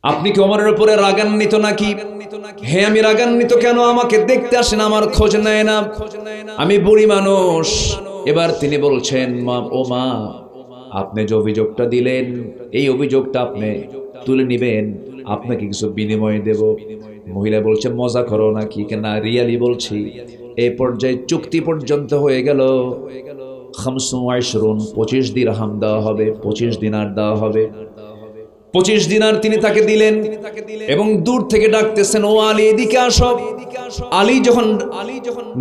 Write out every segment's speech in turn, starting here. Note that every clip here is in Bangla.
আপনি কি ওমরের উপরে রাগান্বিত নাকি? হ্যাঁ, আমি রাগান্বিত। কেন? আমাকে দেখতে আসেন, আমার খোঁজ নেয় না, আমি বুড়ি মানুষ। এবার তিনি বলছেন, মা, আপনি যে অভিযোগটা দিলেন, এই অভিযোগটা আপনি তুলে নিবেন, আপনাকে কিছু বিনিময় দেব। মহিলা বলছে, মজা করো নাকি? না, রিয়ালি বলছি। এই পর্যায়ে চুক্তি পর্যন্ত হয়ে গেল। 25 দিরহাম দেওয়া হবে, 25 দিনার দেওয়া হবে। 25 দিনার তিনি তাকে দিলেন এবং দূর থেকে ডাকতেছেন, ও আলী, এদিকে আসো। আলী যখন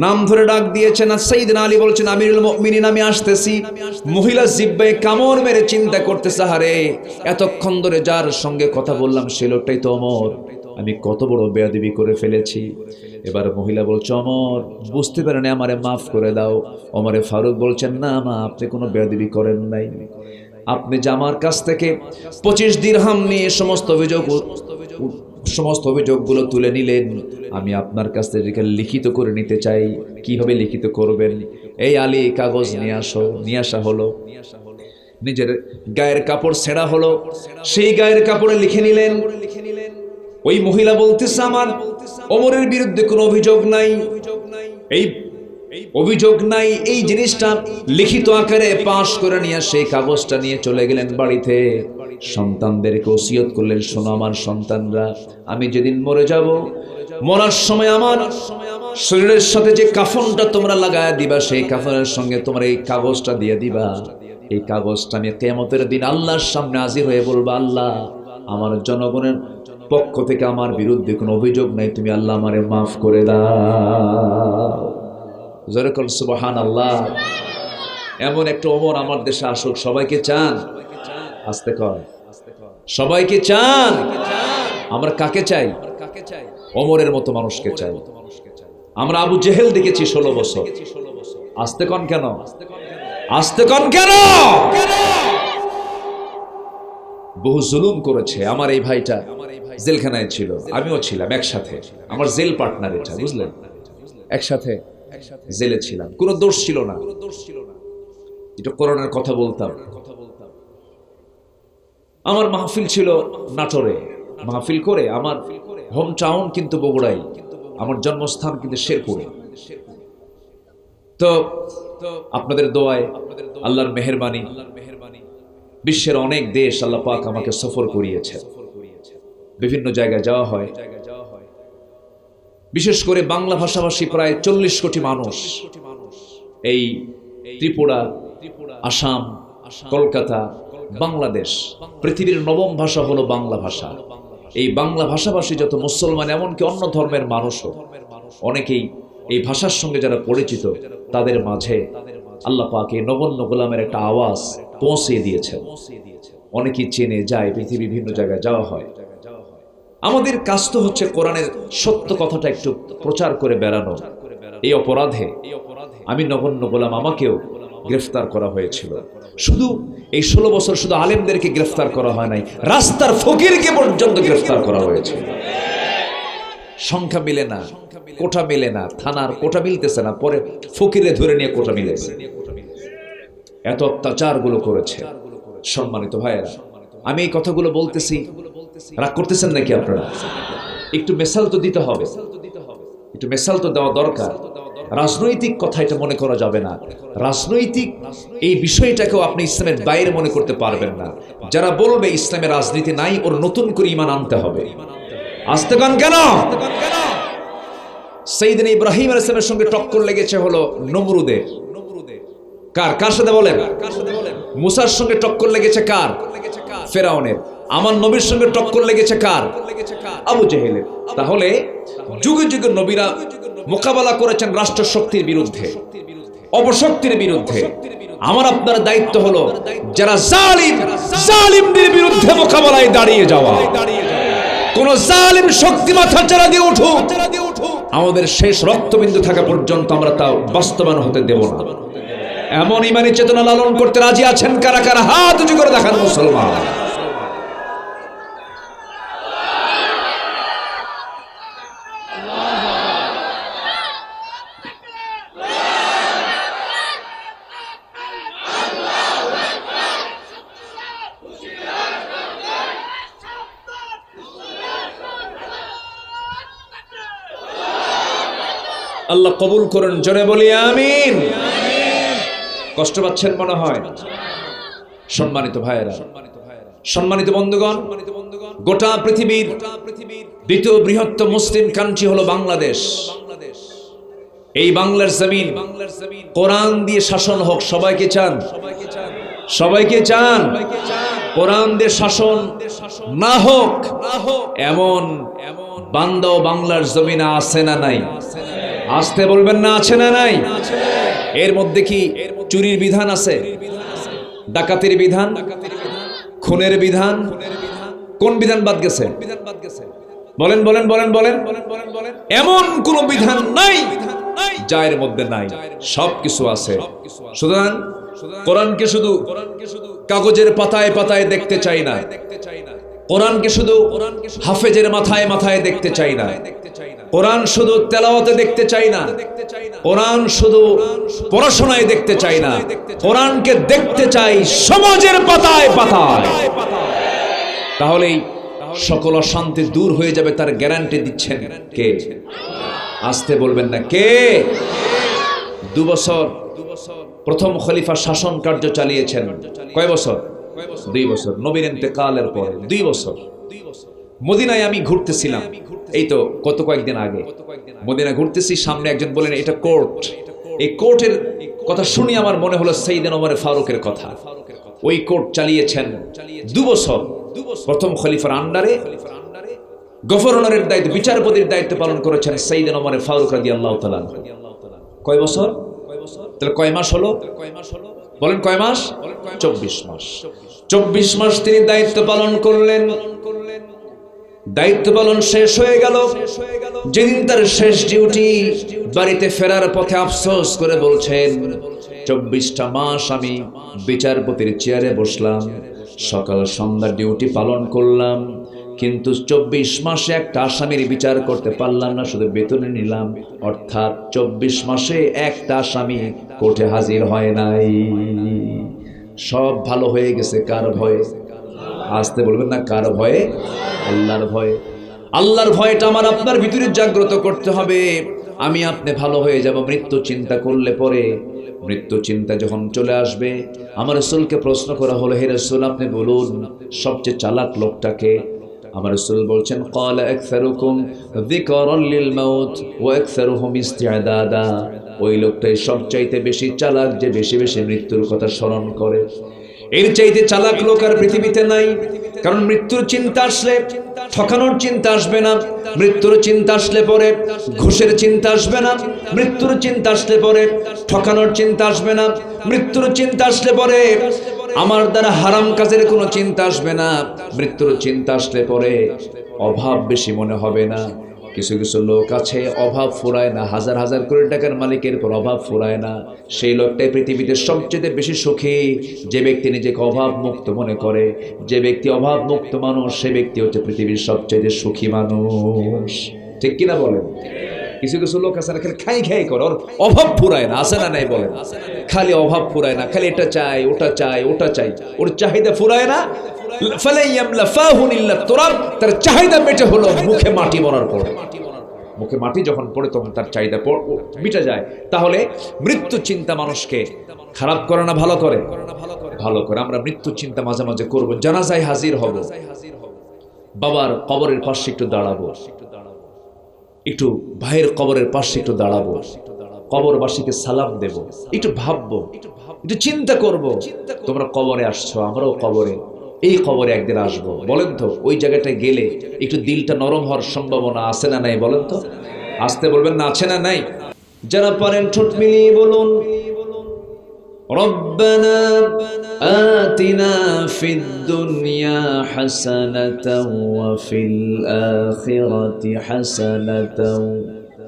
নাম ধরে ডাক দিয়েছেন, সাইয়েদনা আলী বলছেন, আমিরুল মুমিনিন, আমি আসতেছি। মহিলা জিহ্বায় কামড় মেরে চিন্তা করতেছে, হারে, এতক্ষণ ধরে যার সঙ্গে কথা বললাম সে লোকটাই তো ওমর, আমি কত বড় বেয়াদবি করে ফেলেছি। এবার মহিলা বলছে, ওমর, বুঝতে পারেন, আমারে মাফ করে দাও। ওমরে ফারুক বলছেন, না মা, আপনি কোনো বেয়াদবি করেন নাই। আপনি যে আমার কাছ থেকে 25 দিরহাম নিয়ে সমস্ত অভিযোগগুলো তুলে নিলেন, আমি আপনার কাছ থেকে লিখিত করে নিতে চাই। কিভাবে লিখিত করবেন? এই আলী, কাগজ নিয়ে আসো। নিয়ে আসা হলো। নিজের গায়ের কাপড় ছেঁড়া হলো, সেই গায়ের কাপড়ে লিখে নিলেন। ওই মহিলা বলতেছে, আমার ওমরের বিরুদ্ধে কোনো অভিযোগ নাই, এই অভিযোগ নাই। এই জিনিসটা লিখিত আকারে পাশ করে নিয়ে সেই কাগজটা নিয়ে চলে গেলেন বাড়িতে। সন্তানদেরকে ওসিয়ত করলেন, শোনো আমার সন্তানরা, আমি যেদিন মরে যাব, মরার সময় আমার শরীরের সাথে যে কাফনটা তোমরা লাগায়া দিবা, সেই কাফনের সঙ্গে তোমরা এই কাগজটা দিয়ে দিবা। এই কাগজটা আমি কিয়ামতের দিন আল্লাহর সামনে হাজির হয়ে বলবো, আল্লাহ, আমার জনগণের পক্ষ থেকে আমার বিরুদ্ধে কোনো অভিযোগ নাই, তুমি আল্লাহ আমারে মাফ করে দাও। জোরে কর সুবহানাল্লাহ। এমন একটা ওমর আমার দেশে আসুক, সবাইকে চান? আস্তে কর, সবাইকে চান? আমরা কাকে চাই? ওমরের মতো মানুষকে চাই। আমরা আবু জেহেল দেখেছি 16 বছর। আস্তে কন কেন? আস্তে কন কেন? বহু জুলুম করেছে। আমার এই ভাইটা জেলখানায় ছিল, আমিও ছিলাম একসাথে। আমার জেল পার্টনার এটা, বুঝলেন? একসাথে জেলে ছিলাম, কোনো দোষ ছিল না। এটা করোনার কথা বলতাম। আমার মাহফিল ছিল নাটোরে। মাহফিল করে আমার হোম টাউন কিন্তু বগুড়াই, আমার জন্মস্থান কিন্তু শেরপুরে। তো আপনাদের দোয়ায়, আল্লাহর মেহেরবানি, বিশ্বের অনেক দেশ আল্লাহ পাক আমাকে সফর করিয়েছে। বিভিন্ন জায়গায় যাওয়া হয়। বিশেষ করে বাংলা ভাষাভাষী প্রায় 40 কোটি মানুষ এই ত্রিপুরা, আসাম, কলকাতা, বাংলাদেশ। পৃথিবীর 9ম ভাষা হলো বাংলা ভাষা। এই বাংলা ভাষাভাষী যত মুসলমান, এমনকি অন্য ধর্মের মানুষও অনেকেই এই ভাষার সঙ্গে যারা পরিচিত, তাদের মাঝে আল্লাহ পাক এই নগণ্য গোলামের একটা আওয়াজ পৌঁছে দিয়েছে। অনেকেই চেনে যায়, পৃথিবীর বিভিন্ন জায়গায় যাওয়া হয়। আমাদের কাজ তো হচ্ছে কোরআনের সত্য কথাটা একটু প্রচার করে বেড়ানো। এই অপরাধে আমি নগণ্য গোলাম, আমাকেও গ্রেফতার করা হয়েছিল। শুধু এই 16 বছর শুধু আলেমদেরকে গ্রেফতার করা হয় নাই, রাস্তার ফকিরকে পর্যন্ত গ্রেফতার করা হয়েছে। সংখ্যা মিলে না, কোটা মিলে না, থানার কোটা মিলতেছে না, পরে ফকিরে ধরে নিয়ে কোটা মিলেছে। এত অত্যাচারগুলো করেছে। সম্মানিত ভাইয়েরা, আমি এই কথাগুলো বলতেছি, রাগ করতেছেন নাকি আপনারা? একটু মেসাল তো দিতে হবে, একটু মেসাল তো দেওয়া দরকার। রাজনৈতিক কথা এটা মনে করা যাবে না। রাজনৈতিক এই বিষয়টাকেও আপনি ইসলামের বাইরে মনে করতে পারবেন না। যারা বলবে ইসলামের রাজনীতি নাই, ওর নতুন করে ঈমান আনতে হবে। আস্তে গান কেন? সাইয়েদনা ইব্রাহিম আলাইহিস সালামের সঙ্গে টক্কর লেগেছে হলো নমরুদের। কার সাথে বলেন? মুসার সঙ্গে টক্কর লেগেছে কার? ফেরাউনের। আমার নবীর সঙ্গে টক্কর লেগেছে কার? আবু জেহেলের। তাহলে যুগে যুগে নবীরা মোকাবেলা করেছেন রাষ্ট্র শক্তির বিরুদ্ধে, অপশক্তির বিরুদ্ধে। আমার আপনার দায়িত্ব হলো যারা জালিমদের বিরুদ্ধে মোকাবেলায় দাঁড়িয়ে যাওয়া। কোন জালিম শক্তি মাথা চাড়া দিয়ে উঠুক, আমাদের শেষ রক্তবিন্দু থাকা পর্যন্ত আমরা তা বাস্তবায়ন হতে দেব না। এমন ইমানি চেতনা লালন করতে রাজি আছেন কারা কারা? হাত উঁচু করে দেখান মুসলমান। আল্লাহ কবুল করেন, জোরে বলি আমিন। কষ্ট পাচ্ছেন মনে হয়? সম্মানিত ভাইয়েরা, সম্মানিত বন্ধুগণ, গোটা পৃথিবীর দ্বিতীয় বৃহত্তম মুসলিম কান্ট্রি হলো বাংলাদেশ। এই বাংলার জমিন কোরআন দিয়ে শাসন হোক, সবাইকে চান? সবাইকে চান কোরআন দিয়ে শাসন না হোক এমন বান্দা বাংলার জমিনে আছে না নাই? আসতে বলবেন না, আছে না নাই? এর মধ্যে কি চুরির বিধান আছে, ডাকাতির বিধান, খুনের বিধান? কোন বিধান বাদ গেছে? বলেন বলেন বলেন বলেন। এমন কোন বিধান নাই যা এর মধ্যে নাই, সবকিছু আছে। সুতরাং কোরআনকে শুধু কাগজের পাতায় পাতায় দেখতে চাই না, কোরআনকে শুধু হাফেজের মাথায় মাথায় দেখতে চাই না, কোরআন শুধু তেলাওয়াতে দেখতে চাই না, কোরআন শুধু পড়াশোনায় দেখতে চাই না, কোরআনকে দেখতে চাই সমাজের পাতায় পাতায়। তাহলেই সকল অশান্তি দূর হয়ে যাবে, তার গ্যারান্টি দিচ্ছেন কে? আসতে বলবেন না, কে? 2 বছর প্রথম খলিফা শাসন কার্য চালিয়েছেন। কয় বছর? 2 বছর। নবীর ইন্তেকালের পরে 2 বছর। মদিনায় আমি ঘুরতেছিলাম, এই তো গত কয়েকদিন আগে মদিনা ঘুরতেছি, সামনে একজন বলেন এটা কোর্ট। এই কোর্টের কথা শুনি আমার মনে হলো সাইয়েদনা ওমর ফারুকের কথা। ওই কোর্ট চালিয়েছেন 2 বছর প্রথম খলিফার আন্ডারে। গভর্নরের দায়িত্ব, বিচারপতির দায়িত্ব পালন করেছেন সাইয়েদনা ওমর ফারুক রাদিয়াল্লাহু তাআলা। কয় বছর? তাহলে কয় মাস হলো? বলেন কয় মাস? 24 মাস। 24 মাস তিনি দায়িত্ব পালন করলেন। দায়িত্ব পালন শেষ হয়ে গেল। যেদিন তার শেষ ডিউটি, বাড়িতে ফেরার পথে আফসোস করে বলছেন 24টা মাস আমি বিচারপতির চেয়ারে বসলাম, সকাল সন্ধ্যা ডিউটি পালন করলাম, কিন্তু 24 মাসে একটা আসামির বিচার করতে পারলাম না, শুধু বেতনে নিলাম। অর্থাৎ 24 মাসে একটা আসামি কোর্টে হাজির হয় নাই। সব ভালো হয়ে গেছে কার ভয়ে? আসতে বলবেন না, কার ভয়ে? আল্লাহর ভয়ে। আল্লাহর ভয়টা আমার আপনার ভিতরে জাগ্রত করতে হবে। আমি আপনি ভালো হয়ে যাব মৃত্যু চিন্তা করলে পরে। মৃত্যু চিন্তা যখন চলে আসবে, আমার রাসূলকে প্রশ্ন করা হলো, হে রাসূল আপনি বলুন সবচেয়ে চালাক লোকটাকে? আমার রাসূল বলছেন ক্বালা আকসারুকুম যিকরান লিল মাউত ওয়া আকসারুহুম ইস্তি'দাদা। ওই লোকটাই সবচাইতে বেশি চালাক, যে বেশি বেশি মৃত্যুর কথা স্মরণ করে। এর চাইতে চালাক লোক আর পৃথিবীতে নাই। কারণ মৃত্যুর চিন্তা আসলে ঠকানোর চিন্তা আসবে না, মৃত্যুর চিন্তা আসলে পরে ঘুষের চিন্তা আসবে না, মৃত্যুর চিন্তা আসলে পরে ঠকানোর চিন্তা আসবে না, মৃত্যুর চিন্তা আসলে পরে আমার দ্বারা হারাম কাজের কোনো চিন্তা আসবে না, মৃত্যুর চিন্তা আসলে পরে অভাব বেশি মনে হবে না। কিছু কিছু লোক আছে অভাব ফুরায় না, হাজার হাজার কোটি টাকার মালিকের পর অভাব ফুরায় না। সেই লোকটাই পৃথিবীতে সবচেয়ে বেশি সুখী, যে ব্যক্তি নিজেকে অভাব মুক্ত মনে করে। যে ব্যক্তি অভাব মুক্ত মানুষ, সে ব্যক্তি হচ্ছে পৃথিবীর সবচেয়ে সুখী মানুষ। ঠিক কিনা বলেন? কিছু কিছু লোক আছে না, খালি খাই খাই করে, ওর অভাব ফুরায় না। আছে না নাই বলেন? খালি অভাব ফুরায় না, খালি এটা চাই ওটা চাই ওটা চাই, ওর চাহিদা ফুরায় না। তার চাহিদা মেটে হলো মুখে মাটি মরার পর। মুখে মাটি যখন পড়ে তখন তার চাহিদা মিটে যায়। তাহলে মৃত্যু চিন্তা মানুষকে খারাপ করে না ভালো করে? ভালো করে। আমরা মৃত্যু চিন্তা মাঝে মাঝে করবো, জানাজায় হাজির হব, বাবার কবরের পাশে একটু দাঁড়াবো, একটু ভাইয়ের কবরের পাশে একটু দাঁড়াবো, কবরবাসীকে সালাম দেব, একটু ভাববো, একটু চিন্তা করব। তোমরা কবরে আসছো, আমরাও কবরে, এই কবরে একদিন আসবো। বলেন তো ওই জায়গাটায় গেলে একটু দিলটা নরম হওয়ার সম্ভাবনা আছে না নাই? বলেন তো। আসতে বলবেন না, আছে না নাই? যারা পারেন ঠোঁট মিলিয়ে বলুন রব্বানা আতিনা ফিদ দুনিয়া হাসানাতাও ওয়া ফিল আখিরাতি হাসানাতাও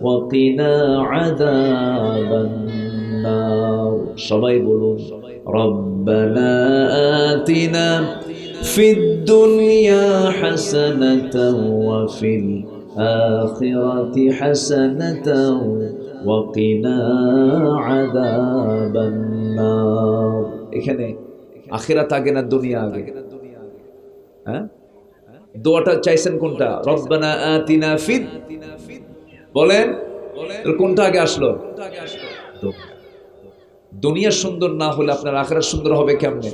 ওয়া কিনা আযাবান নার। সবাই বলুন রব্বানা আতিনা ফিদ দুনিয়া হাসানাতাও ওয়া ফিল আখিরাতি হাসানাতাও ওয়া কিনা আযাবান নার। এখানে আখিরাত আগে না দুনিয়া আগে? হ্যাঁ, দোয়াটা চাইছেন কোনটা? রব্বানা আতিনা ফিদ, বলেন কোনটা আগে আসলো? দুনিয়া সুন্দর না হলে আপনার আখিরাত সুন্দর হবে কেমনে?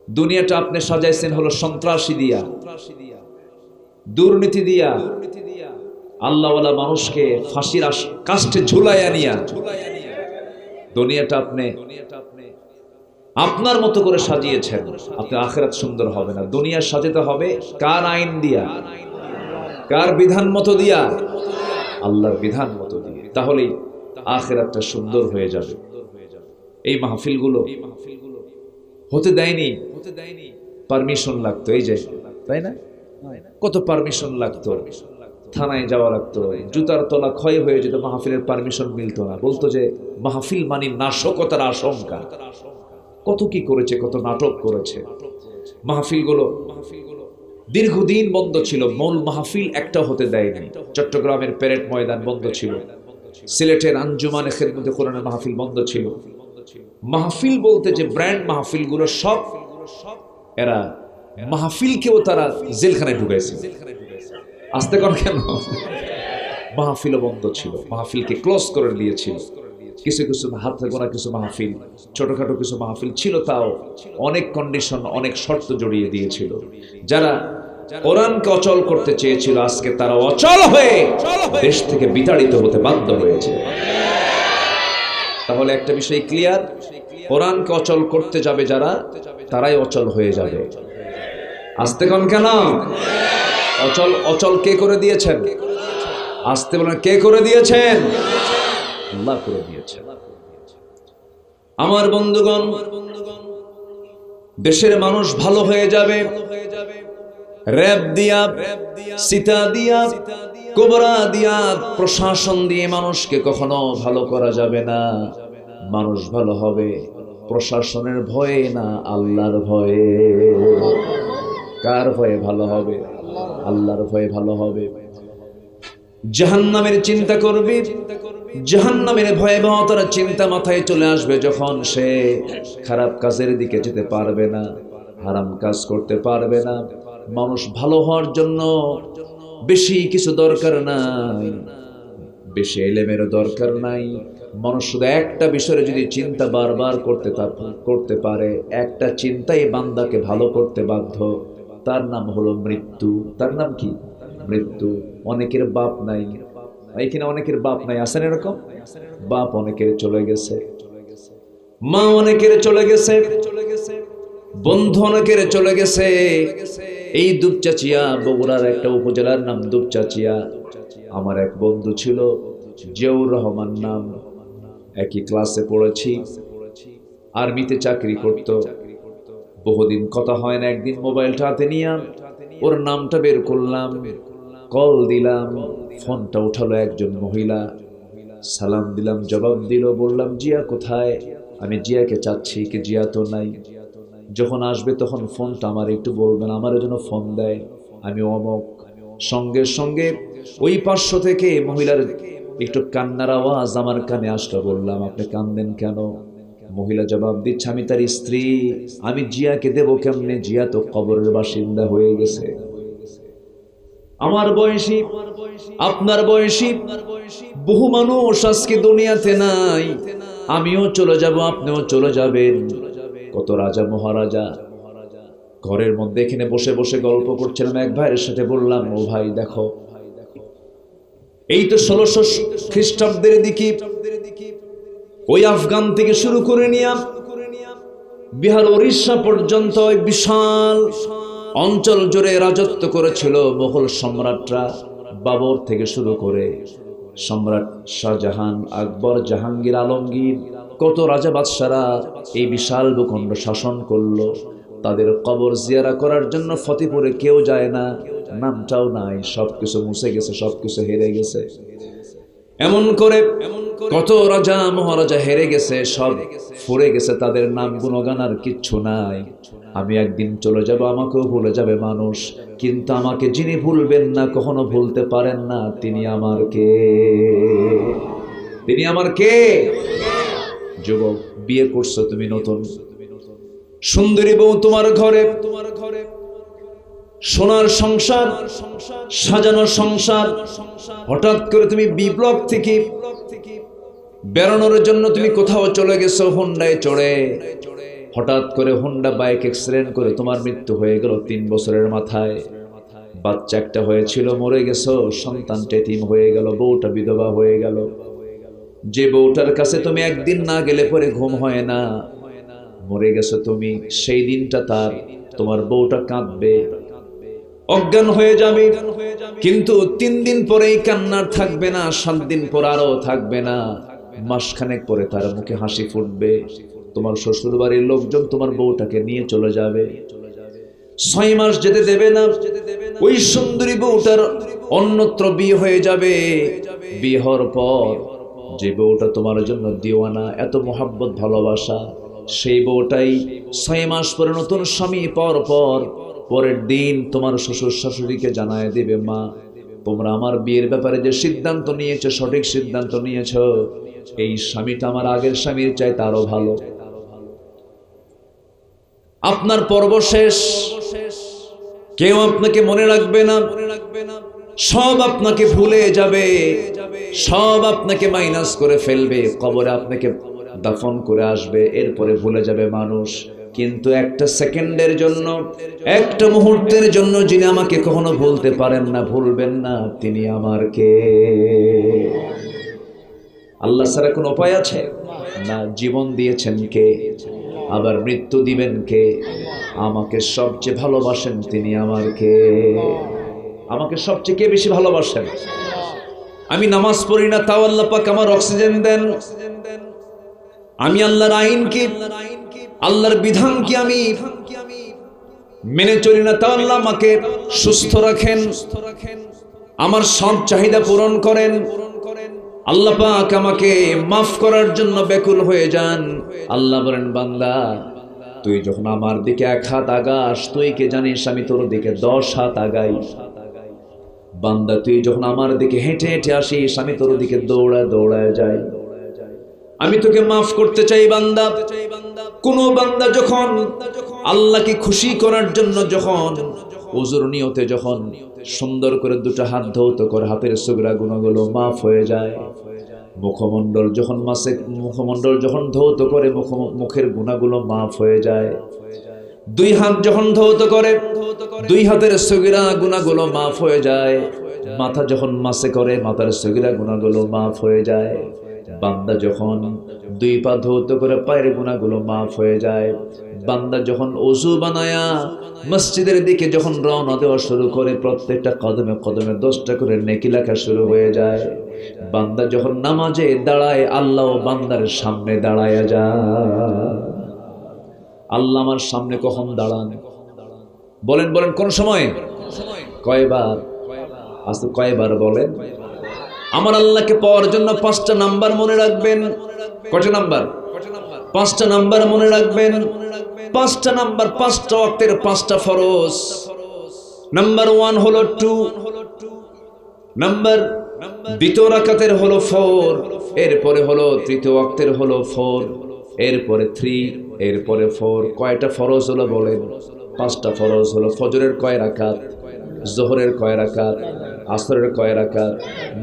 দুনিয়াটা আপনি সাজাইছেন হলো সন্ত্রাসী দিয়া, দুর্নীতি দিয়া, আল্লাহওয়ালা মানুষকে ফাঁসির কাস্টে ঝুলাইয়া নিয়া দুনিয়াটা আপনি আপনার মতো করে সাজিয়েছেন। আপনার আখিরাত সুন্দর হবে না। দুনিয়া সাজাতে হবে কার আইন দিয়া, কার বিধান মতো দিয়া? আল্লাহর বিধান মতো দিয়ে। তাহলেই আখিরাতটা সুন্দর হয়ে যাবে। এই মাহফিলগুলো হতে দেয়নি, পারমিশন লাগতো, এই যে তাই না, কত পারমিশন লাগতো, থানায় যাওয়া লাগতো, জুতার তলা ক্ষয় হয়ে যেত, মাহফিলের পারমিশন মিলতো না। বলতো যে মাহফিল মানে নাশকতার আশঙ্কা। কত কি করেছে, কত নাটক করেছে। মাহফিলগুলো দীর্ঘদিন বন্ধ ছিল। মূল মাহফিল একটা হতে দেয়নি। চট্টগ্রামের প্যারেড ময়দান বন্ধ ছিল, সিলেটের আঞ্জুমানে খেদমতে কোরআনের মাহফিল বন্ধ ছিল। মাহফিল বলতে যে ব্র্যান্ড মাহফিলগুলো সব এরা মাহফিলকেও তারা জেলখানায় ঢুকাইছে। আসতে কোন কেন? মাহফিলও বন্ধ ছিল, মাহফিলকে ক্লোজ করে দিয়েছিল। কিছু কিছু হাতে গোনা কিছু মাহফিল, ছোটখাটো কিছু মাহফিল ছিল, তাও অনেক কন্ডিশন, অনেক শর্ত জড়িয়ে দিয়েছিল। যারা কোরআনকে অচল করতে চেয়েছিল, আজকে তারা অচল হয়ে দেশ থেকে বিতাড়িত হতে বাধ্য হয়েছে। তাহলে একটা বিষয় ক্লিয়ার, কোরআনকে অচল করতে যাবে যারা, তারাই অচল হয়ে যাবে। আসতে কোন কেন? অচল অচল কে করে দিয়েছেন? আসতে বলেন, কে করে দিয়েছেন? আল্লাহ করে দিয়েছেন। আমার বন্ধুগণ, দেশের মানুষ ভালো হয়ে যাবে র‍্যাব দিয়া, সিতা দিয়া, কোবরা দিয়া, প্রশাসন দিয়ে মানুষকে কখনো ভালো করা যাবে না। মানুষ ভালো হবে প্রশাসনের ভয়ে না, আল্লাহর ভয়ে। কার ভয়ে ভালো হবে? আল্লাহর ভয়ে ভালো হবে। জাহান্নামের চিন্তা করবি, জাহান্নামের ভয়াবহতার চিন্তা মাথায় চলে আসবে যখন সে খারাপ কাজের দিকে যেতে পারবে না, হারাম কাজ করতে পারবে না। মানুষ ভালো হওয়ার জন্য বেশি কিছু দরকার নাই, বেশি এলেমের দরকার নাই। মানুষ শুধু একটা বিষয়ে যদি চিন্তা বারবার করতে পারে, একটা চিন্তাই বান্দাকে ভালো করতে বাধ্য, তার নাম হলো মৃত্যু। তার নাম কি? মৃত্যু। অনেকের বাপ নাই, এখানে অনেকের বাপ নাই, আছেন এরকম? বাপ অনেকের চলে গেছে, মা অনেকের চলে গেছে, বন্ধু অনেকের চলে গেছে। এই দুপচাচিয়া, বগুড়ার একটা উপজেলার নাম দুপচাচিয়া। আমার এক বন্ধু ছিল, জিয়াউর রহমান নাম, একই ক্লাসে পড়েছি, আর্মিতে চাকরি করত। বহুদিন কথা হয় না, একদিন মোবাইলটা হাতে নিয়ে ওর নামটা বের করলাম, কল দিলাম, ফোনটা উঠালো একজন মহিলা। সালাম দিলাম, জবাব দিল। বললাম, জিয়া কোথায়? আমি জিয়াকে চাচ্ছি। কি জিয়া তো নাই। যখন আসবে তখন ফোনটা আমার একটু বলবেন, আমার জন্য ফোন দেয়, আমি অমক। সঙ্গে সঙ্গে ওই পার্শ্ব থেকে মহিলার একটু কান্নার আওয়াজ আমার কানে আসলো। বললাম, আপনি কান্দেন কেন? মহিলা জবাব দিচ্ছে, আমি তার স্ত্রী, আমি জিয়াকে দেব কেমনে? জিয়া তো কবরের বাসিন্দা হয়ে গেছে। আমার বয়সী, আপনার বয়সী বহু মানুষ আজকে দুনিয়াতে নাই। আমিও চলে যাব, আপনিও চলে যাবেন। কত রাজা মহারাজা ঘরের মধ্যে এখানে বসে বসে গল্প করছিলাম। এক ভাইয়ের সাথে বললাম, ও ভাই দেখো, এই তো 1600 খ্রিস্টাব্দের দিকে ওই আফগান থেকে শুরু করে নিয়ে বিহার, উড়িষ্যা পর্যন্ত ওই বিশাল অঞ্চল জুড়ে রাজত্ব করেছিল মুঘল সম্রাটরা। বাবর থেকে শুরু করে সম্রাট শাহজাহান, আকবর, জাহাঙ্গীর, আলমগীর, কত রাজা বাদশারা এই বিশাল ভূখণ্ড শাসন করলো। তাদের কবর জিয়ারা করার জন্য ফতেপুরে কেউ যায় না, নামটাও নাই, সবকিছু মুছে গেছে, সবকিছু হেরে গেছে। এমন করে কত রাজা মহারাজা হেরে গেছে, সব ফুরে গেছে, তাদের নাম গুণগান আর কিচ্ছু নাই। আমি একদিন চলে যাব, আমাকেও ভুলে যাবে মানুষ, কিন্তু আমাকে যিনি ভুলবেন না, কখনো ভুলতে পারেন না, তিনি আমার কে? তিনি আমার কে? যুবক, বিয়ে করছো তুমি নতুন, সুন্দরী বউ তোমার ঘরে, সোনার সংসার, সাজানো সংসার, হঠাৎ করে তুমি বি ব্লক থেকে বেরোনোর জন্য তুমি কোথাও চলে গেছো হোন্ডায় চড়ে, হঠাৎ করে হোন্ডা বাইক অ্যাক্সিডেন্ট করে তোমার মৃত্যু হয়ে গেল 3 বছরের মাথায়। বাচ্চা একটা হয়েছিল, মরে গেছো, সন্তানটা এতিম হয়ে গেল, বউটা বিধবা হয়ে গেল। যে বউটার কাছে তুমি একদিন না গেলে পরে ঘুম হয় না, মরে গেছো তুমি, সেই দিনটা তোমার বউটা কাঁদবে, অজ্ঞান হয়ে যাবে। কিন্তু 3 দিন পরেই কান্নার থাকবে না, 7 দিন পর আরো থাকবে না, মাসখানেক পরে তার মুখে হাসি ফুটবে। তোমার শ্বশুর বাড়ির লোকজন তোমার বউটাকে নিয়ে চলে যাবে। 6 মাস যেতে দেবে না, ওই সুন্দরী বউটার অন্যত্র বিয়ে হয়ে যাবে। বিয়ে হওয়ার পর যে বউটা তোমার জন্য দিওয়ানা, এত মোহাব্বত ভালোবাসা, সেই বউটাই 6 মাস পরে নতুন স্বামী পাওয়ার পর পরের দিন তোমার শ্বশুর শাশুড়িকে জানায় দেবে, মা তোমরা আমার বিয়ের ব্যাপারে যে সিদ্ধান্ত নিয়েছো সঠিক সিদ্ধান্ত নিয়েছো, এই স্বামীটা আমার আগের স্বামীর চাইতে আরো ভালো। আপনার পর্ব শেষ, কেউ আপনাকে মনে রাখবে না, সব আপনাকে ভুলে যাবে, সব আপনাকে মাইনাস করে ফেলবে, কবরে আপনাকে দাফন করে আসবে, এরপরে ভুলে যাবে মানুষ। কিন্তু একটা সেকেন্ডের জন্য, একটা মুহূর্তের জন্য যিনি আমাকে কখনো ভুলতে পারেন না, ভুলবেন না, তিনি আমার কে? আল্লাহ ছাড়া কোনো উপায় আছে না? জীবন দিয়েছেন কে, আবার মৃত্যু দিবেন কে? আমাকে সবচেয়ে ভালোবাসেন তিনি আমার কে? আমাকে সবচেয়ে কে বেশি ভালোবাসেন? আমি নামাজ পড়ি না, তাও আল্লাহ পাক আমার অক্সিজেন দেন। আমি আল্লাহর আইন কি, আল্লাহর বিধান কি আমি মেনে চলি না, তাও আল্লাহ আমাকে সুস্থ রাখেন, আমার সব চাহিদা পূরণ করেন। আল্লাহ পাক আমাকে মাফ করার জন্য ব্যাকুল হয়ে যান। আল্লাহ বলেন, বান্দা তুই যখন আমার দিকে 1 হাত আগাস, তুই কে জানিস আমি তোর দিকে 10 হাত আগাই। বান্দা তুই যখন আমার দিকে হেঁটে হেঁটে আসিস, আমি তোর দিকে দৌড়ায় দৌড়ায় যাই। আমি তোকে মাফ করতে চাই বান্দা। কোন বান্দা যখন আল্লাহকে খুশি করার জন্য যখন ওযুর নিয়তে যখন সুন্দর করে 2টা হাত ধৌত করে, হাতের সুগরা গুনাহগুলো মাফ হয়ে যায়। মুখমণ্ডল যখন ধৌত করে, মুখের গুনাহগুলো মাফ হয়ে যায়। 2 হাত যখন ধৌত করে, 2 হাতের সগীরা গুনাহগুলো মাফ হয়ে যায়। মাথা যখন মাসে করে, মাথার সগীরা গুনাহগুলো মাফ হয়ে যায়। বান্দা যখন 2 পা ধৌত করে, পায়ের গুনাহগুলো মাফ হয়ে যায়। বান্দা যখন ওযু বানায়া মসজিদের দিকে যখন রওনা দেওয়া শুরু করে, প্রত্যেকটা কদমে কদমে 10টা করে নেকি লেখা শুরু হয়ে যায়। বান্দা যখন নামাজে দাঁড়ায়, আল্লাহ বান্দার সামনে দাঁড়ায়া যায়। আল্লাহ আমার সামনে কখন দাঁড়ান? বলেন বলেন, কোন সময়? কয়বার? আজকে কয়বার বলেন? আমার আল্লাহকে পাওয়ার জন্য 5টা নাম্বার মনে রাখবেন। কয়টা নাম্বার? 5টা নাম্বার মনে রাখবেন। 5টা নাম্বার, 5টা ওয়াক্তের 5টা ফরজ। নাম্বার 1 হলো 2, নাম্বার 2 রাকাতের হলো 4, এরপরে হলো 3 ওয়াক্তের হলো 4, এরপরে 3, এরপরে 4। কয়টা ফরজ হলো বলেন? 5টা ফরজ হলো। ফজরের কয় রাকাত, যোহরের কয় রাকাত, আসরের কয় রাকাত,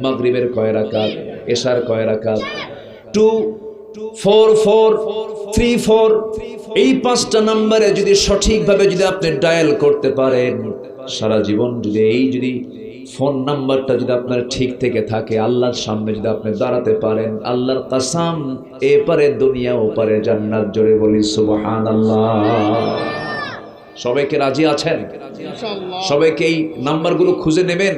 মাগরিবের কয় রাকাত, এশার কয় রাকাত? 2 4 4 3 4। এই 5টা নাম্বারে যদি সঠিকভাবে যদি আপনি ডায়াল করতে পারেন, সারা জীবন যদি ফোন নাম্বারটা যদি আপনার ঠিক থেকে থাকে, আল্লাহর সামনে যদি আপনি দাঁড়াতে পারেন, আল্লাহর কসম, এপারে দুনিয়া ওপারে জান্নাত। জোরে বলি সুবহানাল্লাহ। সবাইকে রাজি আছেন? সবাইকে এই নাম্বারগুলো খুঁজে নেবেন?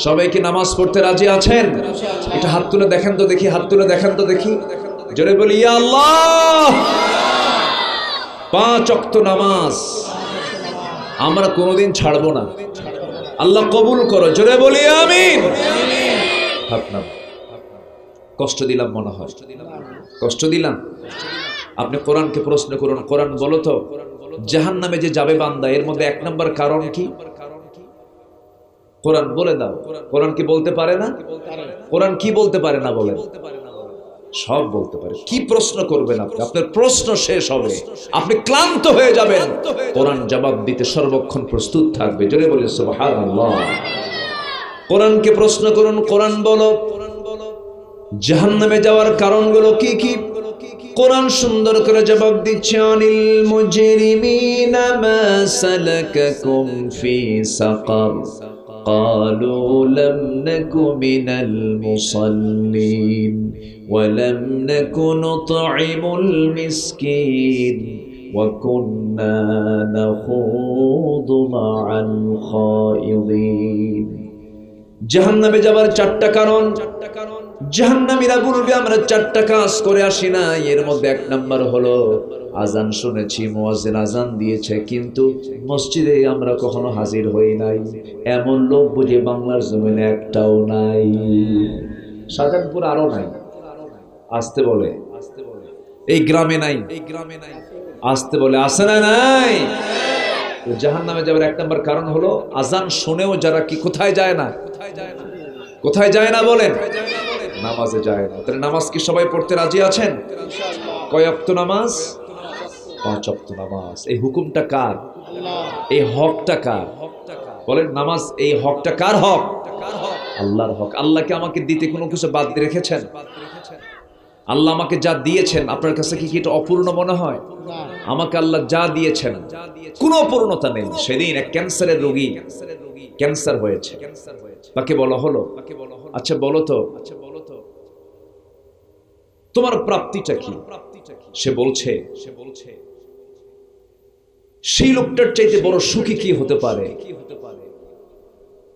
সবাইকে নামাজ পড়তে রাজি আছেন? এটা হাত তুলে দেখেন তো দেখি, হাত তুলে দেখেন তো দেখি। জোরে বলি ইয়া আল্লাহ। 5 ওয়াক্ত নামাজ আমরা কোনোদিন ছাড়বো না। আল্লাহ কবুল করো। জোরে বলি আমিন। হাত নাও। কষ্ট দিলাম মনে হয়? কষ্ট দিলাম? আপনি কোরআনকে প্রশ্ন করুন, কোরআন বলো তো জাহান্নামে যে যাবে বান্দা, এর মধ্যে 1 নম্বর কারণ কি? কোরআন বলে দাও। কোরআন কি বলতে পারে না? কোরআন কি বলতে পারে না বলেন? সব বলতে পারে। কি প্রশ্ন করবেন আপনি? আপনার প্রশ্ন শেষ হবে, আপনি ক্লান্ত হয়ে যাবেন, কোরআন জবাব দিতে সর্বক্ষণ প্রস্তুত থাকবে। জোরে বলে সুবহানাল্লাহ। কোরআনকে প্রশ্ন করুন, কোরআন বলো জাহান্নামে যাওয়ার কারণগুলো কি কি। কোরআন সুন্দর করে জবাব দিচ্ছে, আনিল মুজরিমিনা মা সালাকাকুম ফি সাকার ক্বালু লাম নাকু মিনাল মুসাল্লিন ওয়া লাম নাকু নুতঈমুল মিসকিন ওয়া কুন্না নাখুদু মা'আল খায়িদিন। জাহান্নামে যাবার চারটা কারণ। জাহান্নামীরা বলবে আমরা চারটা কাজ করে আসি না। এর মধ্যে এক নাম্বার হলো আজান শুনেছি, মুয়াজ্জিন আজান দিয়েছে, কিন্তু মসজিদে আমরা কখনো হাজির হই নাই। এমন লোক বুঝে বাংলার জমিনে একটাও নাই। শাহজাহানপুর আরো নাই, আসতে বলে এই গ্রামে নাই, আসতে বলে আসে না নাই। জাহান্নামে যাবার এক নাম্বার কারণ হলো আজান শুনেও যারা কি কোথায় যায় না, কোথায় যায় না বলেন? নামাজে যায় না। তাহলে নামাজ কি সবাই পড়তে রাজি আছেন? কয় ওয়াক্ত নামাজ? 5 ওয়াক্ত নামাজ। এই হুকুমটা কার? এই হকটা কার? বলেন নামাজ এই হকটা কার হক? আল্লাহর হক। আল্লাহকে আমাকে দিতে কোনো কিছু বাদ দিয়ে রেখেছেন? আল্লাহ আমাকে যা দিয়েছেন আপনার কাছে কি এটা অপূর্ণ মনে হয়? আমাকে আল্লাহ যা দিয়েছেন কোনো অপূর্ণতা নেই। সেদিন এক ক্যান্সারের রোগী ক্যান্সার হয়েছে, তাকে বলা হলো আচ্ছা বলো তো তোমার প্রাপ্তিটা কি? সে বলছে সেই লোকটার চাইতে বড় সুখী কি হতে পারে,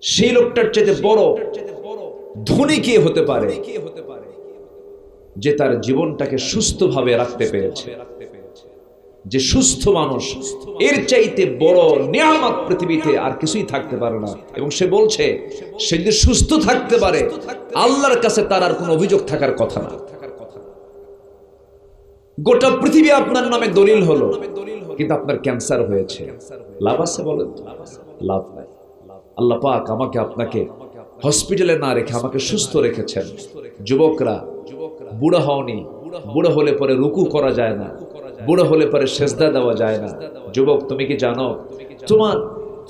সেই লোকটার চাইতে বড় ধনী কে হতে পারে যে তার জীবনটাকে সুস্থভাবে রাখতে পেরেছে। যে সুস্থ মানুষ, এর চাইতে বড় নিয়ামত পৃথিবীতে আর কিছুই থাকতে পারে না। এবং সে বলছে সে যদি সুস্থ থাকতে পারে আল্লাহর কাছে তার আর কোনো অভিযোগ থাকার কথা না। গোটা পৃথিবী আপনার নামে দলিল হলো, কিন্তু আপনার ক্যান্সার হয়েছে, লাভ আছে বলেন? লাভ নাই। আল্লাহ পাক আমাকে আপনাকে হসপিটালে না রেখে আমাকে সুস্থ রেখেছেন। যুবকরা, বুড়া হওনি, বুড়া হলে পরে রুকু করা যায় না, বুড়া হলে পরে সেজদা দেওয়া যায় না। যুবক তুমি কি জানো তোমার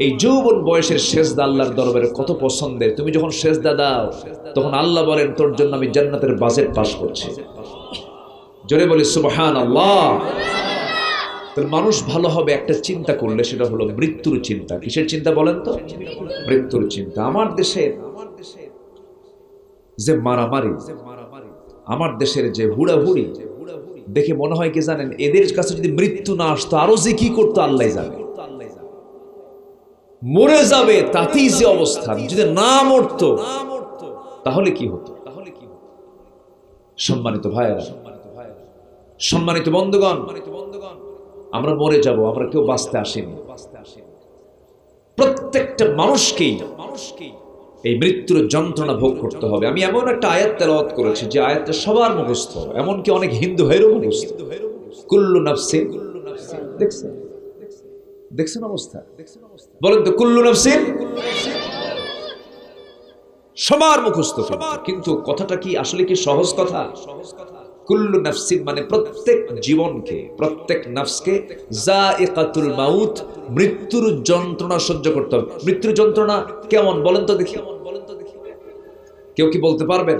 এই যৌবন বয়সের সেজদা আল্লাহর দরবারে কত পছন্দের? তুমি যখন সেজদা দাও তখন আল্লাহ বলেন তোর জন্য আমি জান্নাতের বাজেট পাস করছি। জোরে বলি সুবহানাল্লাহ। তাহলে মানুষ ভালো হবে একটা চিন্তা করলে, সেটা হলো মৃত্যুর চিন্তা। কিসের চিন্তা বলেন তো? মৃত্যুর চিন্তা। আমার দেশের যে মারামারি, আমার দেশের যে হুড়াহুড়ি দেখে মনে হয় কি জানেন, এদের কাছে যদি মৃত্যু না আসতো আরো যে কি করতো আল্লাহ জানে। মরে যাবে তাতেই যে অবস্থা, যদি না মরতো তাহলে কি হতো? সম্মানিত ভাইয়েরা, সম্মানিত বন্ধুগণ, আমরা মরে যাব, আমরা কেউ বাঁচতে আসেনি। প্রত্যেকটা মানুষকেই এই মৃত্যুর যন্ত্রণা ভোগ করতে হবে। আমি এমন একটা আয়াত তেলাওয়াত করেছি যে আয়াতটা সবার মুখস্থ, এমনকি অনেক হিন্দু ভাইয়েরও মুখস্থ। কুল্লু নাফসিন, দেখছেন দেখছেন অবস্থা? বলেন তো কুল্লু নাফসিন, সবার মুখস্থ। কিন্তু কথাটা কি আসলে কি সহজ কথা? কুল্লু নাফসিন মানে প্রত্যেক জীবনকে, প্রত্যেক নাফসকে যায়িকাতুল মাউত, মৃত্যুর যন্ত্রণা সহ্য করতে হবে। মৃত্যুর যন্ত্রণা কেমন বলেন তো দেখি? কেউ কি বলতে পারবেন?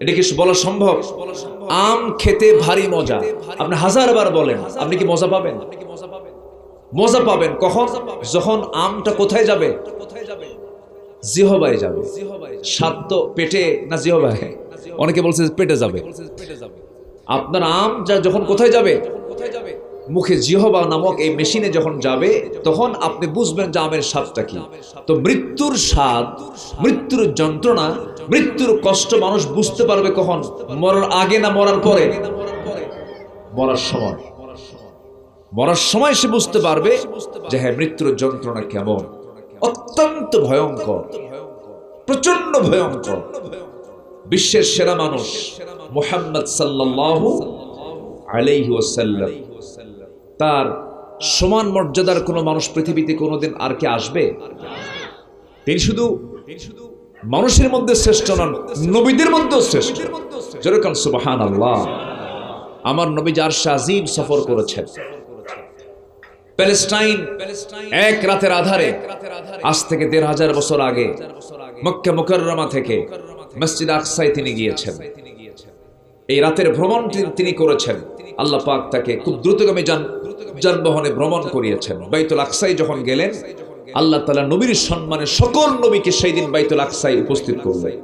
এটা কি বলা সম্ভব? আম খেতে ভারী মজা, আপনি 1000 বার বলেন, আপনি কি মজা পাবেন? মজা পাবেন কখন? যখন আমটা কোথায় যাবে? জিহবায় যাবে। স্বাদ তো পেটে না জিহবায়? অনেকে বলছে পেটে যাবে। আপনার আম যখন কোথায় যাবে? মুখে জিহবা নামক এই মেশিনে যখন যাবে তখন আপনি বুঝবেন যে আমের স্বাদটা কি। তো মৃত্যুর স্বাদ, মৃত্যুর যন্ত্রণা, মৃত্যুর কষ্ট মানুষ বুঝতে পারবে কখন? মরার আগে না মরার পরে? মরার সময়। মরার সময় সে বুঝতে পারবে যে হ্যাঁ মৃত্যুর যন্ত্রণা কেমন। অত্যন্ত ভয়ঙ্কর, প্রচন্ড ভয়ঙ্কর। বিশ্বের সেরা মানুষ মুহাম্মদ সাল্লাল্লাহু আলাইহি ওয়াসাল্লাম, তার সমান মর্যাদার কোনো মানুষ পৃথিবীতে কোনোদিন আর কি আসবে? তিনি শুধু মানুষের মধ্যে শ্রেষ্ঠ নন, নবীদের মধ্যেও শ্রেষ্ঠ। যেরকম সুবহানাল্লাহ। আমার নবী আরশে আজিম সফর করেছেন প্যালেস্টাইন, এক রাতের আধারে, আজ থেকে 1500 বছর আগে মক্কা মুকাররমা থেকে মসজিদ আকসায় তিনি গিয়েছেন। এই রাতের ভ্রমণ তিনি করেছেন। আল্লাহ পাক তাকে খুব দ্রুতগামী যানবাহনে ভ্রমণ করিয়েছেন। বাইতুল আকসায় যখন গেলেন, আল্লাহ তাআলা নবীর সম্মানে সকল নবীকে সেই দিন বাইতুল আকসায় উপস্থিত করলেন।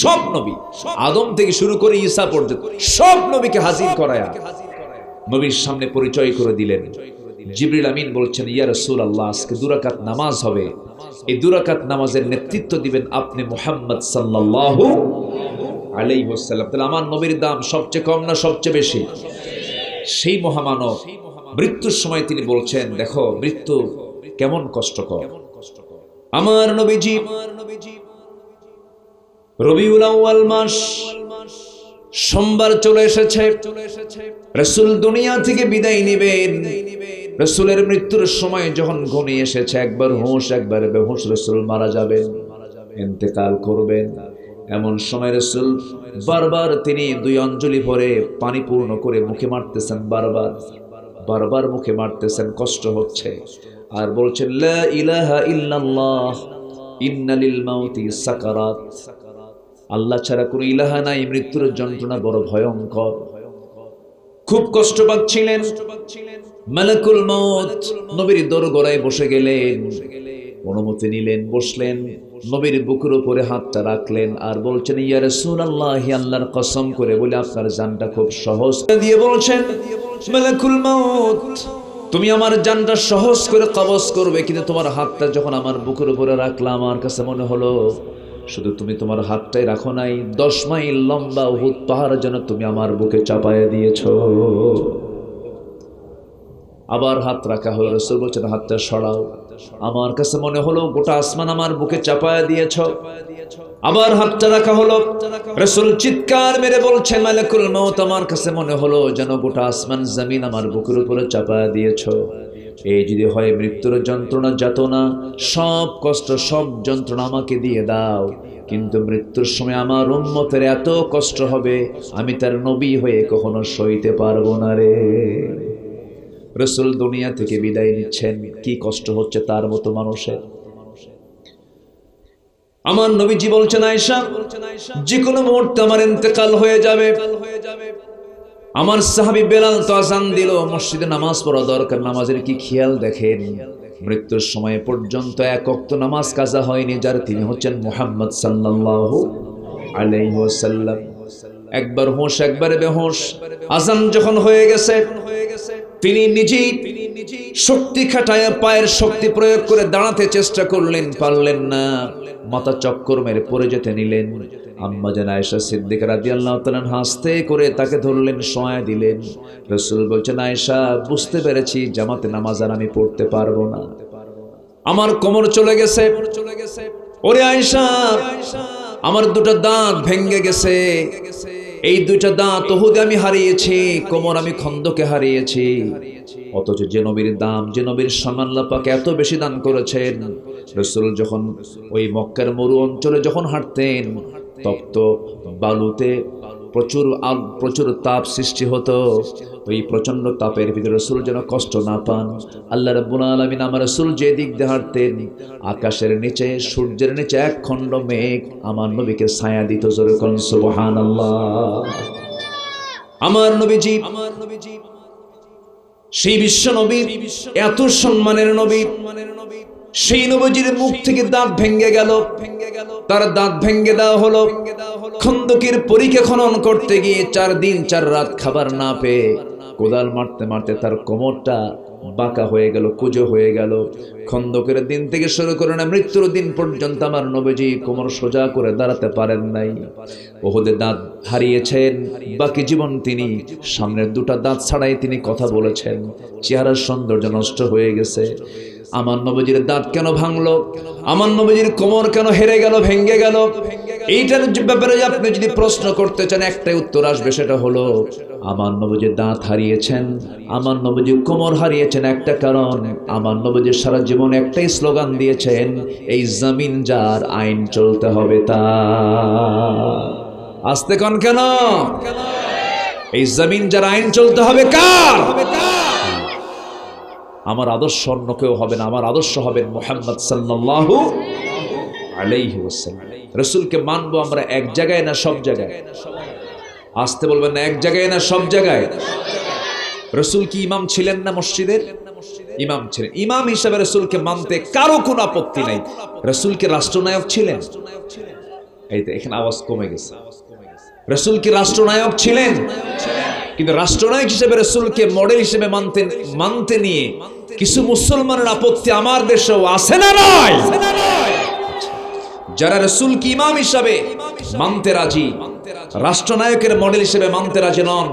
সব নবী, আদম থেকে শুরু করে ঈসা পর্যন্ত সব নবীকে হাজির করায়া নবীর সামনে পরিচয় করে দিলেন। জিবরিল আমিন বলছেন, ইয়া রাসূলুল্লাহ, আজকে 2 রাকাত নামাজ হবে। এই 2 রাকাত নামাজের নেতৃত্ব দিবেন আপনি মুহাম্মদ সাল্লাল্লাহু আলাইহি ওয়াসাল্লাম। তাহলে আমার নবীর দাম সবচেয়ে কম না সবচেয়ে বেশি? সেই মহামানব মৃত্যুর সময় তিনি বলছেন, দেখো মৃত্যু কেমন কষ্টকর। আমার নবীজি রবিউল আউয়াল মাস সোমবার চলে এসেছে। রাসূল দুনিয়া থেকে বিদায় নেবেন। রাসূলের মৃত্যুর সময় যখন ঘনিয়ে এসেছে, একবার হুঁশ একবার বেহুশ রাসূল মারা যাবেন, ইন্তেকাল করবেন। এমন সময় রাসূল বারবার তিনি 2 অঞ্জলি ভরে পানি পূর্ণ করে মুখে মারতেছেন, বারবার মুখে মারতেছেন, কষ্ট হচ্ছে। আর বলছেন, লা ইলাহা ইল্লাল্লাহ ইন্না লিল মাউতি সাকারাত। আল্লাহ ছাড়া কোনো ইলাহা নাই, মৃত্যুর যন্ত্রণা বড় ভয়ঙ্কর। খুব কষ্ট পাচ্ছিলেন। মালাকুল মউত নবীর দরগড়ায় বসে গেলেন, অনুমতি নিলেন, বসলেন, নবীর বুকের উপরে হাতটা রাখলেন আর বলছেন, ইয়া রাসূলুল্লাহ, আল্লাহর কসম করে বলে আপনার জানটা খুব সহজ দিয়ে বলছেন, মালাকুল মউত, তুমি আমার জানটা সহজ করে কবজ করবে, কিন্তু তোমার হাতটা যখন আমার বুকের উপরে রাখলাম, আমার কাছে মনে হলো শুধু তুমি তোমার হাতটাই রাখো নাই, 10 মাইল লম্বা উহুদ পাহাড় যেন তুমি আমার বুকে চাপায়া দিয়েছো। আবার হাত রাখা হলো। রাসূল বলছেন, হাতটা সরাও। আমার কাছে মনে হলো গোটা আসমান আমার বুকে চাপায়া দিয়েছো। আবার হাতটা রাখা হলো। রাসূল চিৎকার মেরে বলছেন, মালাকুল মউত, আমার কাছে মনে হলো যেন গোটা আসমান জমিন আমার বুকের উপরে চাপায়া দিয়েছো। এই যদি হয় মৃত্যুর যন্ত্রণা, যাতনা, সব কষ্ট, সব যন্ত্রণা আমাকে দিয়ে দাও, কিন্তু মৃত্যুর সময় আমার উম্মতের এত কষ্ট হবে, আমি তার নবী হয়ে কখনো সইতে পারবো না রে। রাসূল দুনিয়া থেকে বিদায় নিচ্ছেন, কি কষ্ট হচ্ছে তার মতো মানুষের। আমার নবীজি বলছেন, আয়েশা, যে কোনো মুহূর্তে আমার ইন্তেকাল হয়ে যাবে। আমার সাহাবী বেলাল তো আযান দিল, মসজিদে নামাজ পড়া দরকার, নামাজের কি খেয়াল দেখেন। মৃত্যুর সময় পর্যন্ত 1 ওয়াক্ত নামাজ কাজা হয়নি, যার তিনি হচ্ছেন মুহাম্মদ সাল্লাল্লাহু আলাইহি ওয়াসাল্লাম। একবার হুঁশ একবার বেহুশ। আযান যখন হয়ে গেছে, তিনি নিজেই শক্তি খাটায়া পায়ের শক্তি প্রয়োগ করে দাঁড়াতে চেষ্টা করলেন, পারলেন না, মাথা চক্কর মেরে পড়ে যেতে নিলেন। আম্মা জান আয়েশা সিদ্দিকা রাদিয়াল্লাহু তাআলা হাসতে করে তাকে ধরলেন, শোয়া দিলেন। রাসূল বলছেন, আয়েশা, বুঝতে পেরেছি জামাতে নামাজ আর আমি পড়তে পারবো না, আমার কোমর চলে গেছে। ওরে আয়েশা, আমার 2টা দাঁত ভেঙে গেছে। এই 2টা দাঁত উহুদে আমি হারিয়েছি, কোমর আমি খন্দকে হারিয়েছি। অথচ যে নবীর দাম, যে নবীর সম্মান আল্লাহ পাক এত বেশি দান করেছেন। রাসূল যখন ওই মক্কার মরু অঞ্চলে যখন হাঁটতেন, তপ্ত বালুতে প্রচুর তাপ সৃষ্টি হতো। ওই প্রচন্ড তাপের ভিতরে রাসূল যেন কষ্ট না পান, আল্লাহ রাব্বুল আলামিন আমার রাসূল যে দিক দিয়ে হাঁটতেন, আকাশের নিচে, সূর্যের নিচে 1 খণ্ড মেঘ আমার নবীকে ছায়া দিত। জোরে কোন সুবহানাল্লাহ। আমার নবীজি, সেই বিশ্ব নবী, এত সম্মানের নবী, সেই নবীজির মুখ থেকে দাঁত ভেঙে গেল, তার দাঁত ভেঙে দেওয়া হলো। খন্দকের পরীক্ষা খনন করতে গিয়ে 4 দিন 4 রাত খাবার না পেয়ে কোদাল মারতে মারতে তার কোমরটা বাঁকা হয়ে গেল, কুঁজো হয়ে গেল। খন্দকের দিন থেকে শুরু করে না মৃত্যুর দিন পর্যন্ত আমার নবীজি কোমর সোজা করে দাঁড়াতে পারেন নাই। উহুদে দাঁত হারিয়েছেন, বাকি জীবন তিনি সামনের 2টা দাঁত ছাড়াই তিনি কথা বলেছেন। চেহারার সৌন্দর্য নষ্ট হয়ে গেছে। আমার নবীজির দাঁত কেন ভাঙলো, আমার নবীজির কোমর কেন হেরে গেল, ভেঙে গেল, এইটার ব্যাপারে আপনি যদি প্রশ্ন করতে চান, একটাই উত্তর আসবে, সেটা হলো আমার নবীজির দাঁত হারিয়েছেন, আমার নবীজির কোমর হারিয়েছেন একটা কারণ, আমার নবীজির সারা জীবন একটাই স্লোগান দিয়েছেন, এই জমিন যার, আইন চলতে হবে তার। আস্তে কোন কেন? এই জমিন যার, আইন চলতে হবে কার? আমার আদর্শ অন্য কেউ হবে না, আমার আদর্শ হবেন মুহাম্মদ সাল্লাল্লাহু আলাইহি ওয়াসাল্লাম। রাসূলকে মানবো আমরা এক জায়গায় না সব জায়গায়? আসতে বলবেন না, এক জায়গায় না সব জায়গায়? রাসূল কি ইমাম ছিলেন না মসজিদের? ইমাম ছিলেন। ইমাম হিসাবে রাসূলকে মানতে কারো কোনো আপত্তি নাই। রাসূলকে রাষ্ট্রনায়ক ছিলেন? এই তো এখানে আওয়াজ কমে গেছে। রাসূল কি রাষ্ট্রনায়ক ছিলেন? কিন্তু রাষ্ট্রনায়ক হিসেবে রাসূলকে মডেল হিসেবে মানতে নিয়ে কিছু মুসলমানের আপত্তি আমার দেশেও আছে না নাই? যারা রাসূলকে ইমাম হিসেবে মানতে রাজি, রাষ্ট্রনায়কের মডেল হিসেবে মানতে রাজি নন,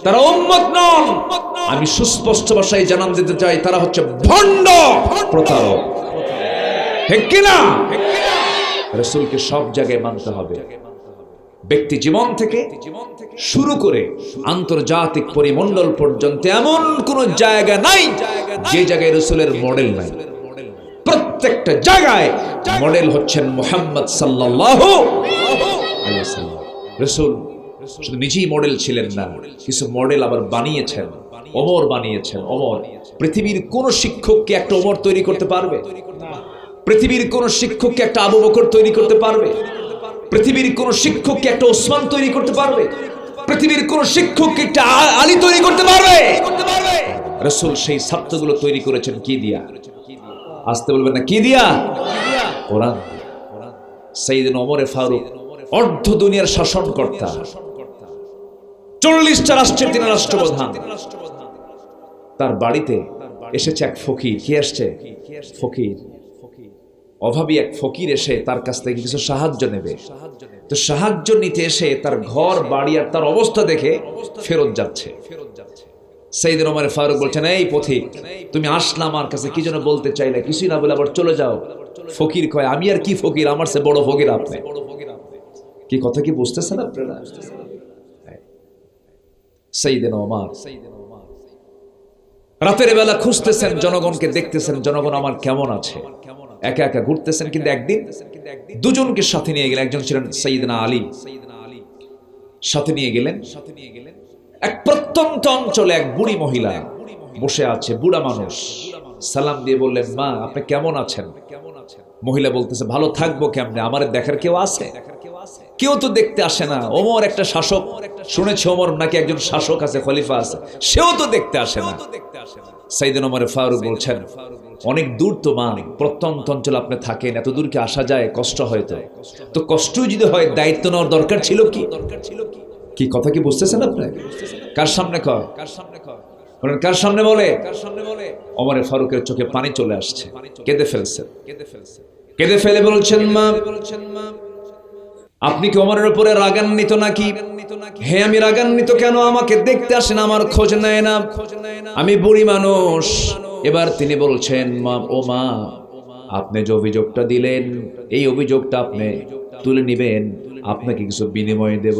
তারা উম্মত নন। আমি সুস্পষ্ট ভাষায় জানান দিতে চাই, তারা হচ্ছে ভণ্ড প্রতারক। ঠিক কিনা? রাসূলকে সব জায়গায় মানতে হবে, ব্যক্তি জীবন থেকে শুরু করে আন্তর্জাতিক পরিমণ্ডল পর্যন্ত এমন কোন জায়গা নাই যে জায়গায় রাসূলের মডেল নাই। প্রত্যেকটা জায়গায় মডেল হচ্ছেন মুহাম্মদ সাল্লাল্লাহু আলাইহি ওয়াসাল্লাম। রাসূল শুধু নিজেই মডেল ছিলেন না, কিছু মডেল আবার বানিয়েছেন। ওমর বানিয়েছেন। ওমর, পৃথিবীর কোন শিক্ষককে একটা ওমর তৈরি করতে পারবে? পৃথিবীর কোন শিক্ষককে একটা আবু বকর তৈরি করতে পারবে? পৃথিবীর কোন শিক্ষককে একটা ওসমান তৈরি করতে পারবে? পৃথিবীর কোন শিক্ষককে একটা আলী তৈরি করতে পারবে? রাসূল সেই ছাত্রগুলো তৈরি করেছেন কি দিয়া? আসতে বলবেন না, কি দিয়া? কোরআন। সাইয়েদনা ওমর ফারুক অর্ধ দুনিয়ার শাসনকর্তা, 40টা রাষ্ট্রের তিনি রাষ্ট্রপ্রধান। তার বাড়িতে এসেছে এক ফকির। কি আসছে? ফকির। অভাবী এক ফকির এসে তার কাছ থেকে কিছু সাহায্য নেবে। তো সাহায্য নিতে এসে তার ঘর বাড়ি আর তার অবস্থা দেখে ফেরত যাচ্ছে। সাইয়েদনা ওমর ফারুক বলছেন, এই পথিক, তুমি আসলা আমার কাছে কি জন্য বলতে চাইলে? কিছুই না বলে আবার চলে যাও। ফকির কয়, আমি আর কি ফকির, আমার চেয়ে বড় ফকির আপনি। কি কথা কি বুঝতেছেন আপনারা? সাইয়েদনা ওমর রাতের বেলা খুঁজতেছেন, জনগণকে দেখতেছেন, জনগণ আমার কেমন আছে। একা একা ঘুরতেছেন, কিন্তু একদিন দুজনকে সাথে নিয়ে গেলেন। একজন ছিলেন সাইয়েদনা আলী, সাথে নিয়ে গেলেন। এক প্রত্যন্ত অঞ্চলে এক বুড়ি মহিলা বসে আছে, বুড়া মানুষ। সালাম দিয়ে বললেন, মা আপনি কেমন আছেন? মহিলা বলতেছে, ভালো থাকবো কেমনে, আমার দেখার কেউ আছে? কেউ তো দেখতে আসে না। ওমর একটা শাসক, শুনেছি ওমর নাকি একজন শাসক আছে, খলিফা আছে, সেও তো দেখতে আসে না। সাইয়েদনা ওমর ফারুক বলছেন, অনেক দূর তো মা, প্রত্যন্ত অঞ্চল আপনি থাকেন, এত দূর কি আসা যায়? কষ্ট হয়। তো কষ্ট যদি হয় দায়িত্ব নেওয়ার দরকার ছিল কি? কি কথা কি বুঝতেছেন আপনি? কার সামনে কয়? কার সামনে বলে? ওমর ফারুকের চোখে পানি চলে আসছে, কেঁদে ফেলছে। কেঁদে ফেলে বলছেন, মা আপনি কি ওমরের উপরে রাগান্বিত নাকি? হ্যাঁ আমি রাগান্বিত। কেন? আমাকে দেখতে আসেন, আমার খোঁজ নেয় না, আমি বুড়ি মানুষ। এবার তিনি বলছেন, মা ও মা, আপনি যে অভিযোগটা দিলেন এই অভিযোগটা আপনি তুলে নিবেন, আপনাকে কিছু বিনিময় দেব।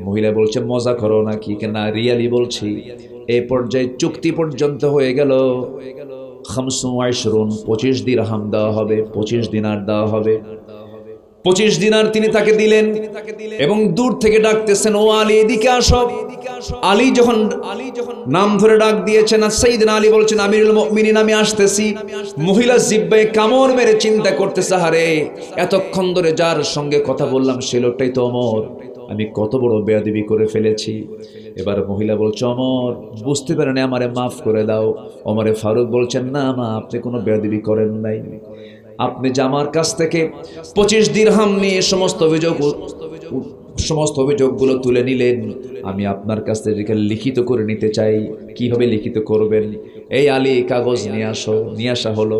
মহিলা বলছে, মজা করো নাকি? না, রিয়ালি বলছি। এই পর্যায়ে চুক্তি পর্যন্ত হয়ে গেল। 25 দিরহাম দেওয়া হবে, 25 দিনার দেওয়া হবে। 25 দিনার তিনি তাকে দিলেন এবং দূর থেকে ডাকতেছেন, ও আলী এদিকে আসো। আলী যখন নাম ধরে ডাক দিয়েছেন, সাইয়েদনা আলী বলছেন, আমিরুল মুমিনিন আমি আসতেছি। মহিলা জিহ্বায় কামড় মেরে চিন্তা করতেছে, হারে এতক্ষণ ধরে যার সঙ্গে কথা বললাম সে লোকটাই তো ওমর, আমি কত বড় বেয়াদবি করে ফেলেছি। এবার মহিলা বলছে, ওমর বুঝতে পারেন, আমারে মাফ করে দাও। ওমরে ফারুক বলছেন, না মা আপনি কোনো বেয়াদবি করেন নাই। আপনি যে আমার কাছ থেকে 25 দিরহাম নিয়ে সমস্ত অভিযোগগুলো তুলে নিলেন, আমি আপনার কাছ থেকে লিখিত করে নিতে চাই। কিভাবে লিখিত করবেন? এই আলী কাগজ নিয়ে আসো। নিয়ে আসা হলো।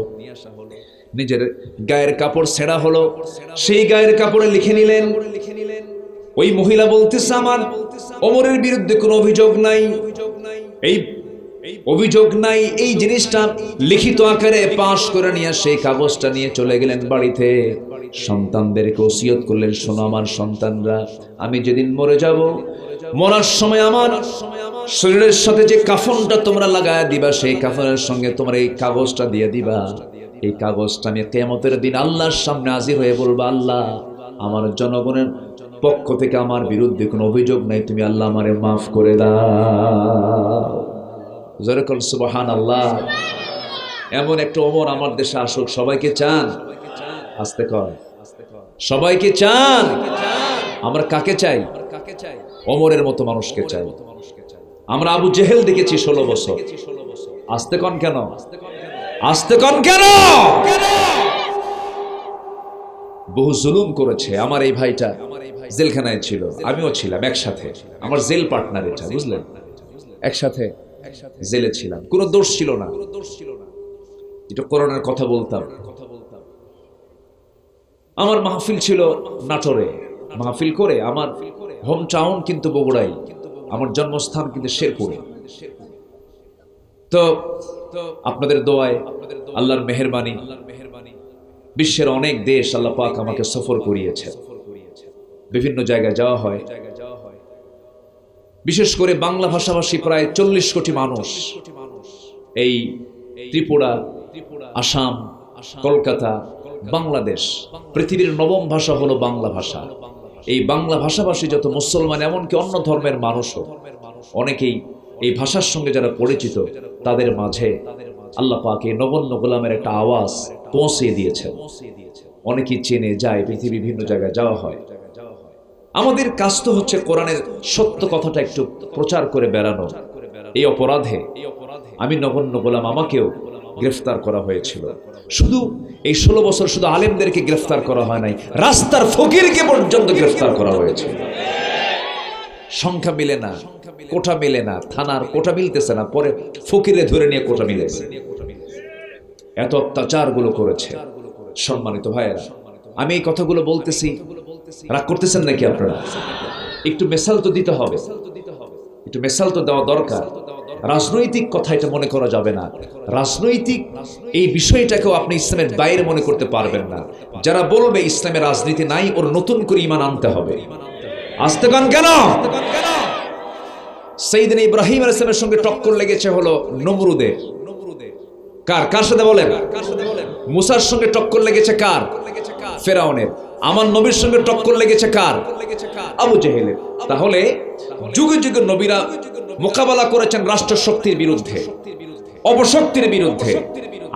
নিজের গায়ের কাপড় ছেঁড়া হলো, সেই গায়ের কাপড়ে লিখে নিলেন। ওই মহিলা বলতেছে, আমার ওমরের বিরুদ্ধে কোনো অভিযোগ নাই, এই অভিযোগ নাই। এই জিনিসটা লিখিত আকারে পাশ করে নিয়ে সেই কাগজটা নিয়ে চলে গেলেন বাড়িতে। সন্তানদেরকে ওসিয়ত করলেন, শোনো আমার সন্তানরা, আমি যেদিন মরে যাব, মরার সময় আমার শরীরের সাথে যে কাফনটা তোমরা লাগায়া দিবা, সেই কাফনের সঙ্গে তোমরা এই কাগজটা দিয়ে দিবা। এই কাগজটা আমি কিয়ামতের দিন আল্লাহর সামনে হাজির হয়ে বলবো, আল্লাহ আমার জনগণের পক্ষ থেকে আমার বিরুদ্ধে কোনো অভিযোগ নাই, তুমি আল্লাহ আমারে মাফ করে দাও। জোরে বল সুবহানাল্লাহ। এমন একটা ওমর আমার দেশে আসুক, সবাইকে চান? আসতে কয় সবাইকে চান। আমরা কাকে চাই? ওমরের মতো মানুষকে চাই। আমরা আবু জেহেল দেখেছি 16 বছর। আস্তে কন কেন? আস্তে কন কেন? বহু জুলুম করেছে। আমার এই ভাইটা জেলখানায় ছিল, আমিও ছিলাম একসাথে। আমার জেল পার্টনার এটা, বুঝলেন? একসাথে জেলে ছিলাম, কোনো দোষ ছিল না। এটা করোনার কথা বলতাম। আমার মাহফিল ছিল নাটোরে। মাহফিল করে আমার হোম টাউন কিন্তু বগুড়াই, আমার জন্মস্থান কিন্তু শেরপুরে। তো আপনাদের দোয়ায়, আল্লাহর মেহেরবানি, বিশ্বের অনেক দেশ আল্লাহ পাক আমাকে সফর করিয়েছে। বিভিন্ন জায়গায় যাওয়া হয়। বিশেষ করে বাংলা ভাষাভাষী প্রায় 40 কোটি মানুষ এই ত্রিপুরা, আসাম, কলকাতা, বাংলাদেশ। পৃথিবীর 9ম ভাষা হলো বাংলা ভাষা। এই বাংলা ভাষাভাষী যত মুসলমান, এমনকি অন্য ধর্মের মানুষও অনেকেই এই ভাষার সঙ্গে যারা পরিচিত, তাদের মাঝে আল্লাহ পাক এই নগণ্য গোলামের একটা আওয়াজ পৌঁছে দিয়েছেন। অনেকেই চেনে যায়, পৃথিবীর বিভিন্ন জায়গায় যাওয়া হয়। আমাদের কাজ তো হচ্ছে কোরআনের সত্য কথাটা একটু প্রচার করে বেড়ানো। এই অপরাধে আমি নগণ্য গোলাম, আমাকেও গ্রেফতার করা হয়েছিল। শুধু এই 16 বছর শুধু আলেমদেরকে গ্রেফতার করা হয় নাই, রাস্তার ফকিরকে পর্যন্ত গ্রেফতার করা হয়েছে। সংখ্যা মিলে না, কোটা মিলে না, থানার কোটা মিলতেছে না, পরে ফকিরে ধরে নিয়ে কোটা মিলেছে। এত অত্যাচার গুলো করেছে। সম্মানিত ভাইয়েরা, আমি এই কথাগুলো বলতেছি, রাগ করতেছেন নাকি আপনারা? একটু মেসাল তো দিতে হবে, একটু মেসাল তো দেওয়া দরকার। রাজনৈতিক কথা এটা মনে করা যাবে না। রাজনৈতিক এই বিষয়টাকেও আপনি ইসলামের বাইরে মনে করতে পারবেন না। যারা বলবে ইসলামের রাজনীতি নাই, ওর নতুন করে ঈমান আনতে হবে। আসতে গান কেন? সাইয়েদনা ইব্রাহিম আলাইহিস সালামের সঙ্গে টক্কর লেগেছে হলো নমরুদের। কার সাথে বলেন? মুসার সঙ্গে টক্কর লেগেছে কার? ফেরাউনের। আমার নবীর সঙ্গে টক্কর লেগেছে কার? আবু জেহেলের। তাহলে যুগে যুগে নবীরা মোকাবেলা করেছেন রাষ্ট্র শক্তির বিরুদ্ধে, অপশক্তির বিরুদ্ধে।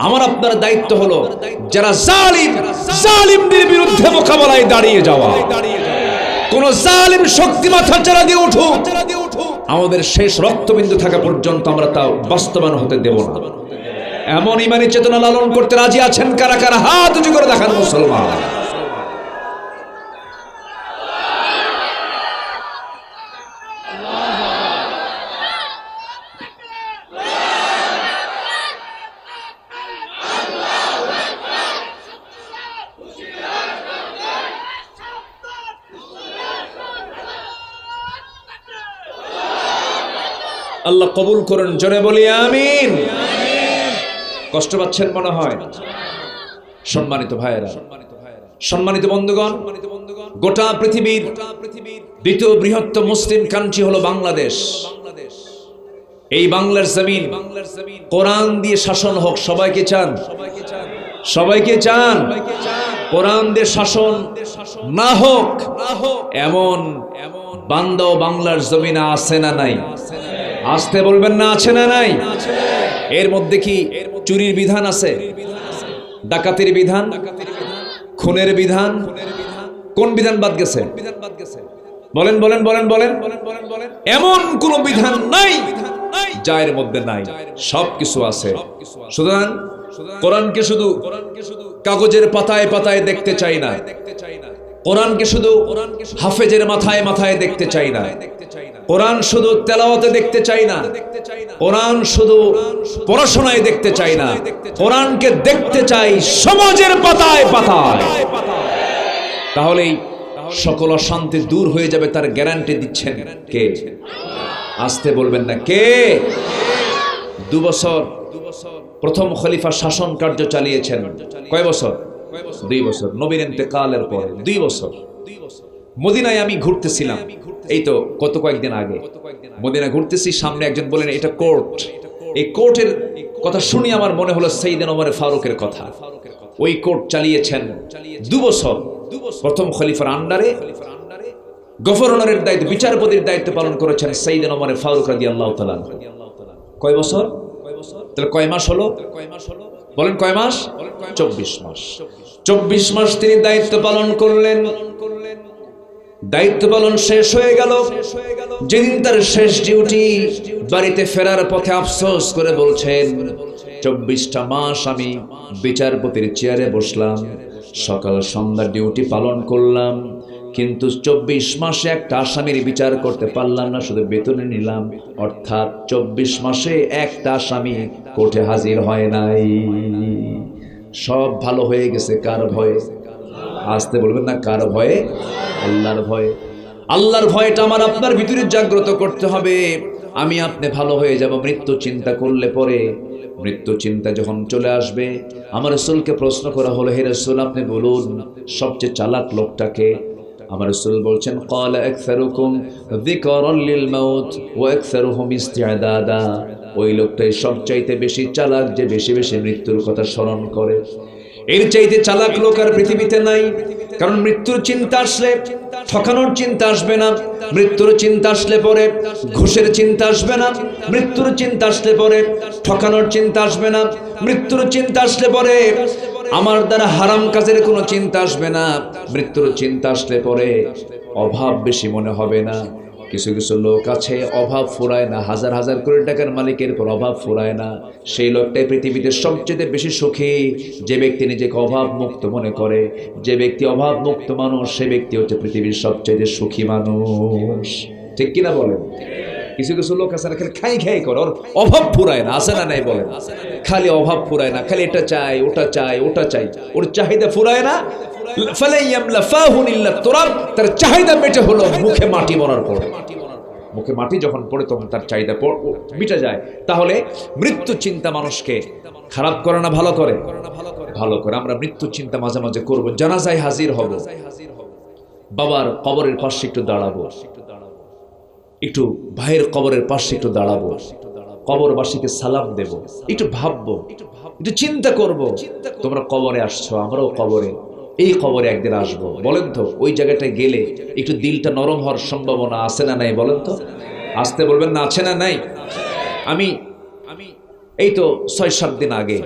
আমার আপনার দায়িত্ব হলো যারা জালিমদের বিরুদ্ধে মোকাবেলায় দাঁড়িয়ে যাওয়া। কোন জালিম শক্তি মাথা চারা দিয়ে উঠুক, আমাদের শেষ রক্তবিন্দু থাকা পর্যন্ত আমরা তা বাস্তবায়ন হতে দেব না। এমন ইমানি চেতনা লালন করতে রাজি আছেন কারা কারা? হাত উঁচু করে দেখান মুসলমান। আল্লাহ কবুল করুন, জোরে বলি আমিন। কষ্ট পাচ্ছেন মনে হয়? সম্মানিত ভাইয়েরা, সম্মানিত বন্ধুগণ, গোটা পৃথিবীর দ্বিতীয় বৃহত্তম মুসলিম কান্ট্রি হলো বাংলাদেশ। এই বাংলার জমিন কোরআন দিয়ে শাসন হোক, সবাইকে চান? সবাইকে চান কোরআন দিয়ে শাসন না হোক, এমন বান্দা বাংলার জমিনে আছে না নাই? আসতে বলবেন না, আছে না নাই? এর মধ্যে কি চুরির বিধান আছে? ডাকাতির বিধান, খুনের বিধান? কোন বিধান বাদ গেছে? বলেন বলেন বলেন বলেন। এমন কোন বিধান নাই যা এর মধ্যে নাই, সবকিছু আছে। সুতরাং কোরআনকে শুধু কাগজের পাতায় পাতায় দেখতে চাই না, কোরআনকে শুধু হাফেজের মাথায় মাথায় দেখতে চাই না, কোরআন শুধু তেলাওয়াতে দেখতে চাই না, কোরআন শুধু পড়াশোনায় দেখতে চাই না, কোরআনকে দেখতে চাই সমাজের পাতায় পাতায়। তাহলেই সকল অশান্তি দূর হয়ে যাবে, তার গ্যারান্টি দিচ্ছেন কে? আসতে বলবেন না, কে? 2 বছর প্রথম খলিফা শাসন কার্য চালিয়েছেন। কয় বছর? 2 বছর। নবীর ইন্তেকালের পরে 2 বছর। মদিনায় আমি ঘুরতেছিলাম, এই তো গত কয়েকদিন আগে মদিনা ঘুরতেছি। সামনে একজন বলেন এটা কোর্ট। এই কোর্টের কথা শুনি আমার মনে হলো সাইয়েদনা ওমর ফারুকের কথা। ওই কোর্ট চালিয়েছেন 2 বছর প্রথম খলিফার আন্ডারে। গভর্নরের দায়িত্ব, বিচারপতির দায়িত্ব পালন করেছেন সাইয়েদনা ওমর ফারুক রাদিয়াল্লাহু তাআলা। কয় বছর? তাহলে কয় মাস হলো? বলেন কয় মাস? 24 মাস। 24 মাস তিনি দায়িত্ব পালন করলেন। দায়িত্ব পালন শেষ হয়ে গেল। যেদিন তার শেষ ডিউটি, বাড়িতে ফেরার পথে আফসোস করে বলছেন, 24টা মাস আমি বিচারপতির চেয়ারে বসলাম, সকাল সন্ধ্যা ডিউটি পালন করলাম, কিন্তু 24 মাসে একটা আসামির বিচার করতে পারলাম না, শুধু বেতনে নিলাম। অর্থাৎ 24 মাসে একটা আসামি কোর্টে হাজির হয় নাই। সব ভালো হয়ে গেছে কার ভয়ে? আসতে বলবেন না, কার ভয়ে? আল্লাহর ভয়ে। আল্লাহর ভয়টা আমার আপনার ভিতরে জাগ্রত করতে হবে। আমি আপনি ভালো হয়ে যাব মৃত্যু চিন্তা করলে পরে। মৃত্যু চিন্তা যখন চলে আসবে, আমার রাসূলকে প্রশ্ন করা হলো, হে রাসূল আপনি বলুন সবচেয়ে চালাক লোকটাকে? আমার রাসূল বলছেন, ক্বালা আকসারুকুম যিকরান লিল মাউত ওয়া আকসারুহুম ইস্তি'দাদা। ওই লোকটাই সবচাইতে বেশি চালাক, যে বেশি বেশি মৃত্যুর কথা স্মরণ করে। এর চাইতে চালাক লোক আর পৃথিবীতে নাই। কারণ মৃত্যুর চিন্তা আসলে ঠকানোর চিন্তা আসবে না, মৃত্যুর চিন্তা আসলে পরে ঘুষের চিন্তা আসবে না, মৃত্যুর চিন্তা আসলে পরে ঠকানোর চিন্তা আসবে না, মৃত্যুর চিন্তা আসলে পরে আমার দ্বারা হারাম কাজের কোনো চিন্তা আসবে না, মৃত্যুর চিন্তা আসলে পরে অভাব বেশি মনে হবে না। কিছু কিছু লোক আছে অভাব ফুরায় না, হাজার হাজার কোটি টাকার মালিকের পর অভাব ফুরায় না। সেই লোকটাই পৃথিবীতে সবচেয়ে বেশি সুখী, যে ব্যক্তি নিজেকে অভাব মুক্ত মনে করে। যে ব্যক্তি অভাব মুক্ত মানুষ, সে ব্যক্তি হচ্ছে পৃথিবীর সবচেয়ে সুখী মানুষ। ঠিক কিনা বলেন? কিছু কিছু লোক আছে না, খালি খাই খাই করে, ওর অভাব ফুরায় না, আছে না নাই বলেন? খালি অভাব ফুরায় না, খালি এটা চাই ওটা চাই ওটা চাই, ওর চাহিদা ফুরায় না। তার চাহিদা মেটে হলো মুখে মাটি মরার পর। মুখে মাটি যখন পড়ে তখন তার চাহিদা মিটে যায়। তাহলে মৃত্যু চিন্তা মানুষকে খারাপ করে না ভালো করে? ভালো করে। আমরা মৃত্যু চিন্তা মাঝে মাঝে করবো, জানাজায় হাজির হব, বাবার কবরের পাশে একটু দাঁড়াবো, একটু ভাইয়ের কবরের পাশে একটু দাঁড়াবো, কবরবাসীকে সালাম দেব, একটু ভাববো, একটু চিন্তা করব। তোমরা কবরে আসছো, আমরাও কবরে, এই কবরে একদিন আসবো। বলেন তো ওই জায়গাটায় গেলে একটু দিলটা নরম হওয়ার সম্ভাবনা আছে না নাই? বলেন তো, আসতে বলবেন না, আছে না নাই? আমি এই তো 6-7 দিন আগে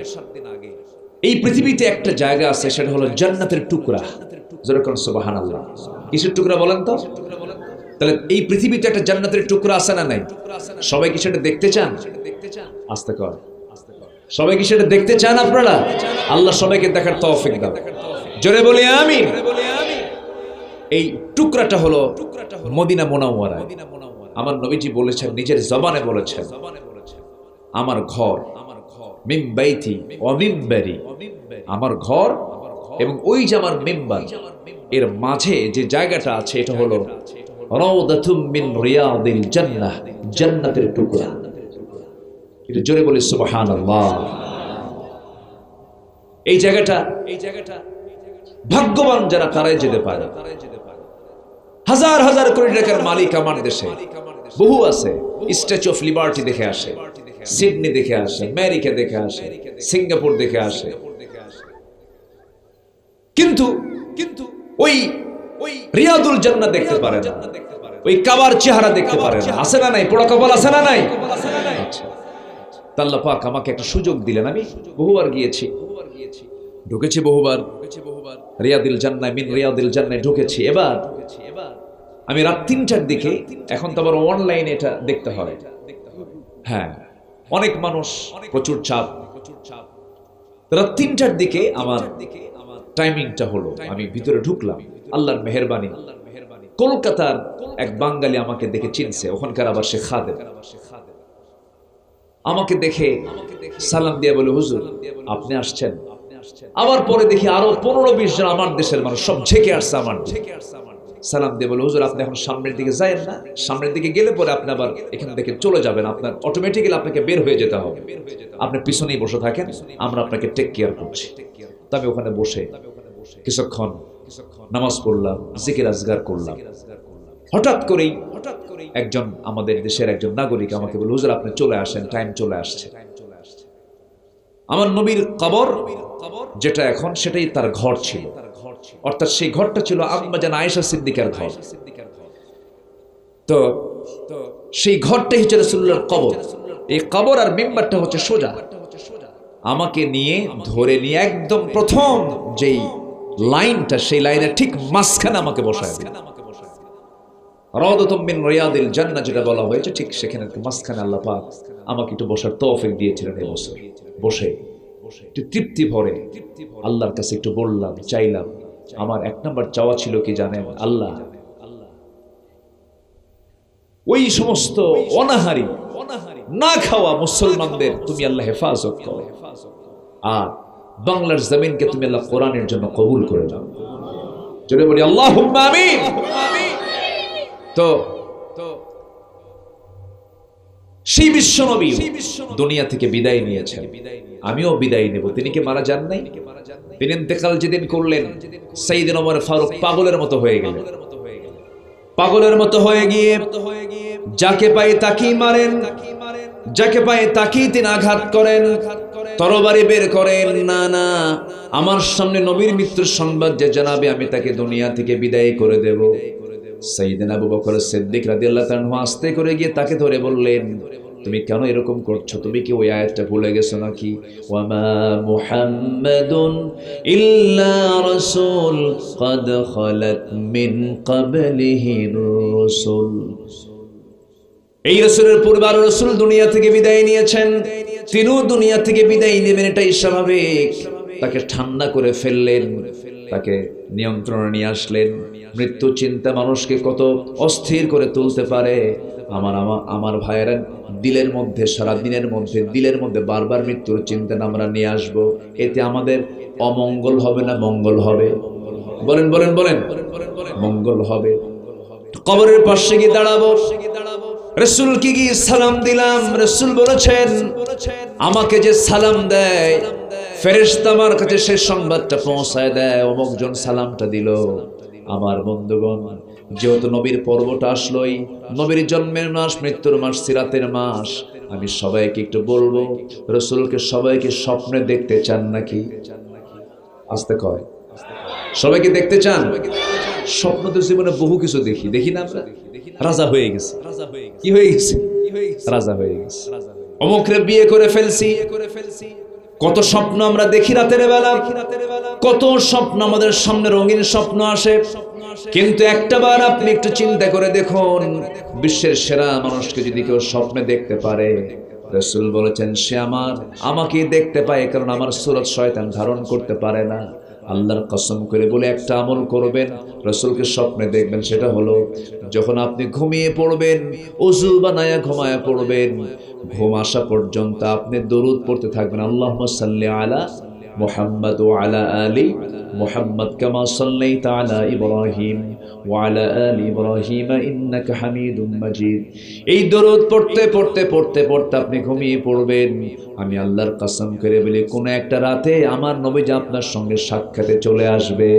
এই পৃথিবীতে একটা জায়গা আছে, সেটা হলো জান্নাতের টুকরা। যেরকম সুবহানাল্লাহ, কিসের টুকরা বলেন তো? তাহলে এই পৃথিবীতে একটা জান্নাতের টুকরা আছে না নাই? সবাই কি সেটা দেখতে চান? আস্তে কর, সবাই কি সেটা দেখতে চান আপনারা? আল্লাহ সবাইকে দেখার তৌফিক দাও। জোরে বলি আমিন। এই টুকরাটা হলো মদিনা মুনাওয়ারা। আমার নবীজি বলেছেন, নিজের জবানে বলেছেন, আমার ঘর মিন বাইতি ওয়া মিম্বারি, আমার ঘর এবং ওই যে আমার মিম্বার, এর মাঝে যে জায়গাটা আছে এটা হলো রাউদাতুম মিন রিয়াদিল জান্নাহ, জান্নাতের টুকরা। এটা জোরে বলি সুবহানাল্লাহ। এই জায়গাটা ভাগ্যবান যারা তারাই যেতে পারে। হাজার হাজার কোটি টাকার মালিক আমার দেশে বহু আছে, স্ট্যাচু অফ লিবার্টি দেখে আসে, সিডনি দেখে আসে, আমেরিকা দেখে আসে, সিঙ্গাপুর দেখে আসে, কিন্তু ওই রিয়াদুল জান্নাহ দেখতে পারে না, ওই কাবার চেহারা দেখতে পারে না। আছে না নাই? পোড়া কপাল আছে না নাই? আচ্ছা, আল্লাহ পাক আমাকে একটা সুযোগ দিলেন। আমি বহুবার গিয়েছি, ঢুকেছি বহুবার রিয়াদুল জান্নাহ, মিন রিয়াদুল জান্নাহ ঢুকেছি। এবার আমি রাত 3টার দিকে, এখন তো আবার অনলাইনে এটা দেখতে হয়, হ্যাঁ অনেক মানুষ, প্রচুর চাপ। রাত 3টার দিকে আমার টাইমিংটা হলো, আমি ভিতরে ঢুকলাম। আল্লাহর মেহেরবানি, কলকাতার এক বাঙালি আমাকে দেখে চিনছে, ওখানকার আবার সে খাদেম। আমাকে দেখে সালাম দিয়ে বলে, হুজুর আপনি আসছেন? আবার পরে দেখি আরো 15-20 জন আমার দেশের মানুষ, সব ঝেঁকে আসছে আমার দিকে। সালাম দিয়ে বলে, হুজুর আপনি এখন সামনের দিকে যায়েন না, সামনের দিকে গেলে পরে আপনি আবার এখান থেকে চলে যাবেন, আপনার অটোমেটিক্যালি আপনাকে বের হয়ে যেতে হবে, আপনি পিছনেই বসে থাকেন, আমরা আপনাকে টেক কেয়ার করছি। তো আমি ওখানে বসে কিছুক্ষণ নামাজ পড়লাম, জিকির আজগার করলাম। হঠাৎ করেই একজন আমাদের দেশের একজন নাগরিক আমাকে বলে, হুজুর আপনি চলে আসেন, টাইম চলে আসছে। আমার নবীর কবর যেটা এখন, সেটাই তার ঘর ছিল, অর্থাৎ সেই ঘরটা ছিল আম্মা জান আয়েশা সিদ্দিকার ঘর। তো সেই ঘরটাই হচ্ছে রাসূলুল্লাহর কবর। এই কবর আর মিম্বারটা হচ্ছে সোজা, আমাকে নিয়ে ধরে নিয়ে একদম প্রথম যেই লাইনটা, সেই লাইনের ঠিক মাঝখানে আমাকে বসায় দিলেন। রাউদাতুম মিন রিয়াদিল জান্নাহ যেটা বলা হয়েছে, ঠিক সেখানে মাঝখানে আল্লাহ পাক আমাকে একটু বসার তৌফিক দিয়েছিলেন। এই বছর বসে একটু তৃপ্তি ভরে আল্লাহর কাছে একটু বললাম, চাইলাম। আমার এক নম্বর চাওয়া ছিল কি জানেন? আল্লাহ, ওই সমস্ত অনাহারী না খাওয়া মুসলমানদের তুমি আল্লাহ হেফাজত করো, আর বাংলার জমিনকে তুমি আল্লাহ কোরআনের জন্য কবুল করে দাও। জোরে বলি আল্লাহুম্মা আমিন। তো সেই বিশ্বনবী দুনিয়া থেকে বিদায় নিয়েছেন, আমিও বিদায় নেব। তিনি কি মারা যান নাই? তিনি ইন্তেকাল যেদিন করলেন, সাইয়েদনা ওমর ফারুক পাগলের মতো হয়ে গেলেন। পাগলের মতো হয়ে গিয়ে যাকে পায় তাকেই মারেন, যাকে পায় তাকেই তিনি আঘাত করেন, তরবারি বের করেন। না না, আমার সামনে নবীর মৃত্যুর সংবাদ যে জানাবে, আমি তাকে দুনিয়া থেকে বিদায় করে দেব। সাইয়েদনা আবু বকর সিদ্দিক রাদিয়াল্লাহু তাআলা আস্তে করে গিয়ে তাকে ধরে বললেন, তুমি কেন এরকম করছো? তুমি কি ওই আয়াতটা ভুলে গেছো নাকি? ওয়ামা মুহাম্মাদুন ইল্লা রাসূল ক্বাদ খালাত মিন ক্বাবলিহির রাসূল। এই রাসূলের পূর্বে আরো রাসূল দুনিয়া থেকে বিদায় নিয়েছেন, তিনিও দুনিয়া থেকে বিদায় নেবেন, এটাই স্বাভাবিক। তাকে ঠান্ডা করে ফেললেন, তাকে নিয়ন্ত্রণে নিয়ে আসলেন। মৃত্যু চিন্তা মানুষকে কত অস্থির করে তুলতে পারে। আমার ভাইয়েরা, দিলের মধ্যে, সারা দিনের মধ্যে দিলের মধ্যে বারবার মৃত্যুর চিন্তা আমরা নিয়ে আসব, এতে আমাদের অমঙ্গল হবে না মঙ্গল হবে? বলেন বলেন বলেন, মঙ্গল হবে। কবরের পাশে গিয়ে দাঁড়াবো, রাসূলকে গিয়ে সালাম দিলাম। রাসূল বলেছেন, আমাকে যে সালাম দেয় ফেরেশতা আমার কাছে সে সংবাদটা পৌঁছায় দেয়, অমুক জন সালামটা দিল। আমার বন্ধুগণ, যেহেতু নবীর পর্বটা আসলোই, নবীর জন্মের মাস, মৃত্যুর মাস, সিরাতের মাস, আমি সবাইকে একটু বলবো, রাসূলকে সবাইকে স্বপ্নে দেখতে চান নাকি? আস্তে কয়, সবাইকে দেখতে চান? স্বপ্ন তো জীবনে বহু কিছু দেখি না আমরা? রাজা হয়ে গেছে, কি হয়ে গেছে? রাজা হয়ে গেছে। অমুকরে বিয়ে করে ফেলছি। কত স্বপ্ন আমরা দেখি রাতের বেলা, কত স্বপ্ন আমাদের সামনে, রঙিন স্বপ্ন আসে। কিন্তু একটাবার আপনি একটু চিন্তা করে দেখুন, বিশ্বের সেরা মানুষকে যদি কেউ স্বপ্নে দেখতে পারে, রাসূল বলেছেন সে আমাকে দেখতে পায়, কারণ আমার সূরত শয়তান ধারণ করতে পারে না। আল্লাহর কসম করে বলে একটা আমল করবেন, রাসূলকে স্বপ্নে দেখবেন। সেটা হলো, যখন আপনি ঘুমিয়ে পড়বেন, ওযু বানায়া ঘুমায়া পড়বেন, ঘুম আসা পর্যন্ত আপনি দরুদ পড়তে থাকবেন। আল্লাহুম্মা সাল্লি আলা মুহাম্মাদ ওয়া আলা আলি মুহাম্মাদ কামা সাল্লাইতা আলা ইব্রাহিম ওয়া আলা আলি ইব্রাহিম ইন্নাকা হামিদুম মাজিদ। এই দরুদ পড়তে পড়তে পড়তে পড়তে আপনি ঘুমিয়ে পড়বেন। আমি আল্লাহর কসম করে বলি, কোন একটা রাতে আমার নবীজি আপনার সঙ্গে সাক্ষাতে চলে আসবে।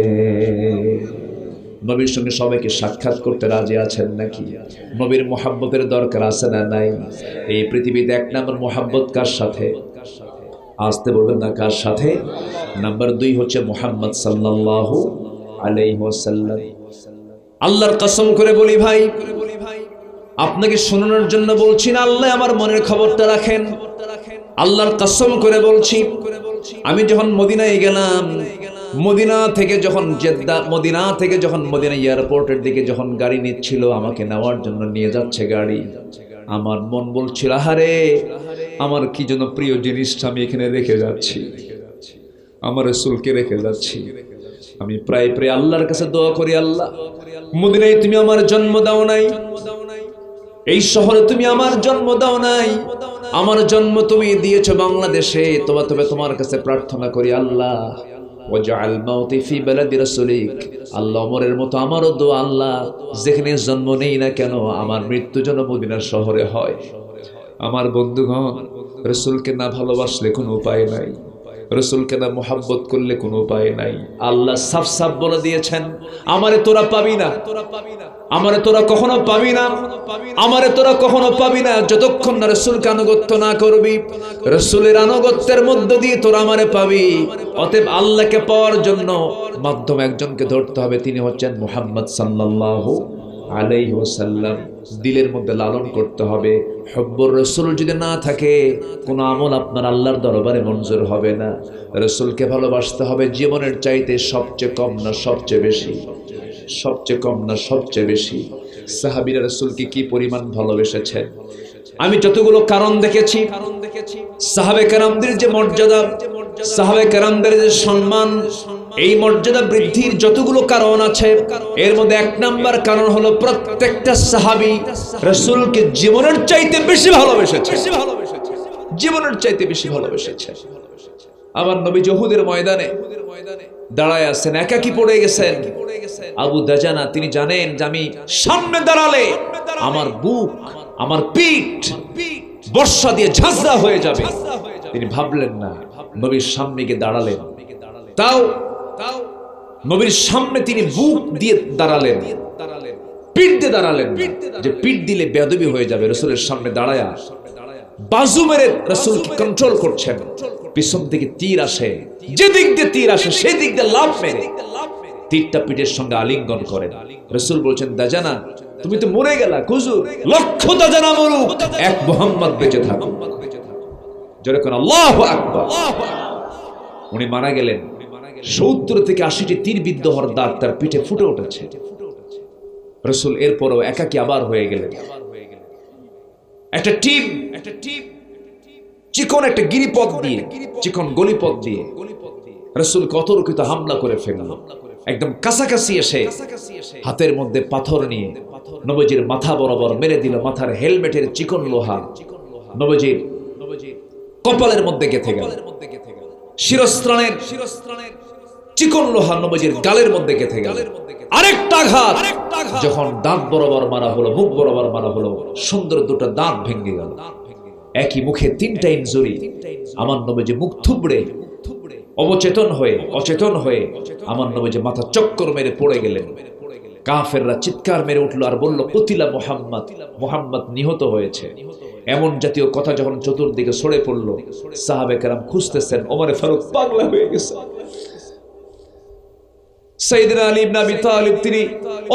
নবীর সঙ্গে সবাইকে সাক্ষাৎ করতে রাজি আছেন নাকি? নবীর মুহাব্বতের দরকার আছে না নাই? এই পৃথিবীতে এক নম্বর মুহাব্বত কার সাথে? আসতে বলবেন না, কার সাথে? নাম্বার 2 হচ্ছে মুহাম্মদ সাল্লাল্লাহু আলাইহি ওয়াসাল্লাম। আল্লাহর কসম করে বলি ভাই, আপনাকে শোনানোর জন্য বলছি না, আল্লাহ আমার মনের খবরটা রাখেন। আল্লাহর কসম করে বলছি, আমি যখন মদিনায় গেলাম, মদিনা থেকে যখন মদিনা এয়ারপোর্টের দিকে যখন গাড়ি নিচ্ছিল, আমাকে নেওয়ার জন্য নিয়ে যাচ্ছে গাড়ি, আমার মন বলছিল, আহারে আমার কি যেন প্রিয় জিনিসটা আমি এখানে রেখে যাচ্ছি, আমার রাসূলকে রেখে যাচ্ছি। আমি প্রায় আল্লাহর কাছে দোয়া করি, আল্লাহ মদিনায় তুমি আমার জন্ম দাও নাই, এই শহরে তুমি আমার জন্ম দাও নাই, আমার জন্ম তুমি দিয়েছো বাংলাদেশে। তবে তোমার কাছে প্রার্থনা করি, আল্লাহ ওয়াজআল মাউতি ফি বালাদি রাসূলিক, আল্লাহ ওমরের মতো আমারও দোয়া, আল্লাহ যেখানে জন্ম নেই না কেন আমার মৃত্যু যেন মদিনার শহরে হয়। আমার বন্ধুগণ, রাসূলকে না ভালোবাসলে কোনো উপায় নাই, রাসূলকে না মুহাব্বত করলে কোনো উপায় নাই। আল্লাহ সাফ সাফ বলে দিয়েছেন, আমারে তোরা পাবি না, আমারে তোরা কখনো পাবি না, আমারে তোরা কখনো পাবি না যতক্ষণ না রাসূলকে আনুগত্য না করবি। রাসূলের আনুগত্যের মধ্য দিয়ে তোরা আমারে পাবি। অতএব আল্লাহকে পাওয়ার জন্য মাধ্যম একজনকে ধরতে হবে, তিনি হচ্ছেন মুহাম্মদ সাল্লাল্লাহু আলাইহি ওয়াসাল্লাম। দিলের মধ্যে লালন করতে হবে। হুব্বুর রাসূল যদি না থাকে কোনো আমল আপনার আল্লাহর দরবারে মঞ্জুর হবে না। রাসূলকে ভালোবাসতে হবে জীবনের চাইতে সবচেয়ে কম না সবচেয়ে বেশি, সবচেয়ে কম না সবচেয়ে বেশি। সাহাবীরা রাসূলকে কি পরিমাণ ভালোবেসেছেন। আমি যতগুলো কারণ দেখেছি, সাহাবে কেরামদের যে মর্যাদা, সাহাবে কেরামদের যে সম্মান, এই মর্যাদা বৃদ্ধির যতগুলো কারণ আছে, এর মধ্যে এক নাম্বার কারণ হলো প্রত্যেকটা সাহাবী রাসূলকে জীবনের চাইতে বেশি ভালোবেসেছে, জীবনের চাইতে বেশি ভালোবেসেছে। আমার নবী উহুদের ময়দানে দাঁড়ায় আছেন, একাকী পড়ে গেছেন। আবু দাজানা তিনি জানেন যে আমি সামনে দাঁড়ালে আমার বুক, আমার পিঠ বর্ষা দিয়ে ঝাঁঝরা হয়ে যাবে। তিনি ভাবলেন না, নবীর সামনে গিয়ে দাঁড়ালেন। তাও নবীর সামনে তিনি বুক দিয়ে দাঁড়ালেন, পিঠ দিয়ে দাঁড়ালেন, যে পিঠ দিলে বেয়াদবি হয়ে যাবে। রাসূলের সামনে দাঁড়ায়া বাজু মেরে রাসূলকে কন্ট্রোল করছেন। পিছন থেকে তীর আসে, যে দিক দিয়ে তীর আসে সেই দিক দিয়ে লাফ মেরে তীরটা পিঠের সঙ্গে আলিঙ্গন করেন। রাসূল বলছেন, দাজানা তুমি তো মরে গেলা, হুজুর লক্ষ দাজানা মরুক, এক মুহাম্মদ বেঁচে থাকুক। জোরে কোন আল্লাহু আকবার। উনি মারা গেলেন। ৭০ থেকে ৮০টি তীর বিদ্ধ হওয়ার দাগ তার পিঠে ফুটে উঠেছে। রাসূল এরপরও একাকী আবার হয়ে গেলেন। একটা টিম চিকন একটা গিরিপথ দিয়ে, চিকন গলিপথ দিয়ে রাসূলকে অতর্কিত হামলা করে ফেলল। একদম কাছাকাছি এসে হাতের মধ্যে পাথর নিয়ে নবীজির মাথা বরাবর মেরে দিল। মাথার হেলমেটের চিকন লোহা নবীজির কপালের মধ্যে গেঁথে গেল। শিরস্ত্রাণের চিকন লোহা নবীজির গালের মধ্যে গেঁথে গেল। আরেকটা আঘাত যখন দাঁত বরাবর মারা হলো, মুখ বরাবর মারা হলো, সুন্দর দুটো দাঁত ভেঙে গেল। একই মুখে 3টা ইনজুরি। আমার নবীজি মুখ থুবড়ে অচেতন হয়ে আমার নবীজি মাথা চক্কর মেরে পড়ে গেলেন। কাফেররা চিৎকার মেরে উঠলো আর বলল, কুতিলা মুহাম্মদ, মুহাম্মদ নিহত হয়েছে। এমন জাতীয় কথা যখন চতুর্দিকে ছড়ে পড়লো, সাহাবে কেরাম খুঁজতেছেন। ওমরে ফারুক পাগলা হয়ে গেছে। সাইয়েদনা আলী ইবনে আবি তালিব তিনি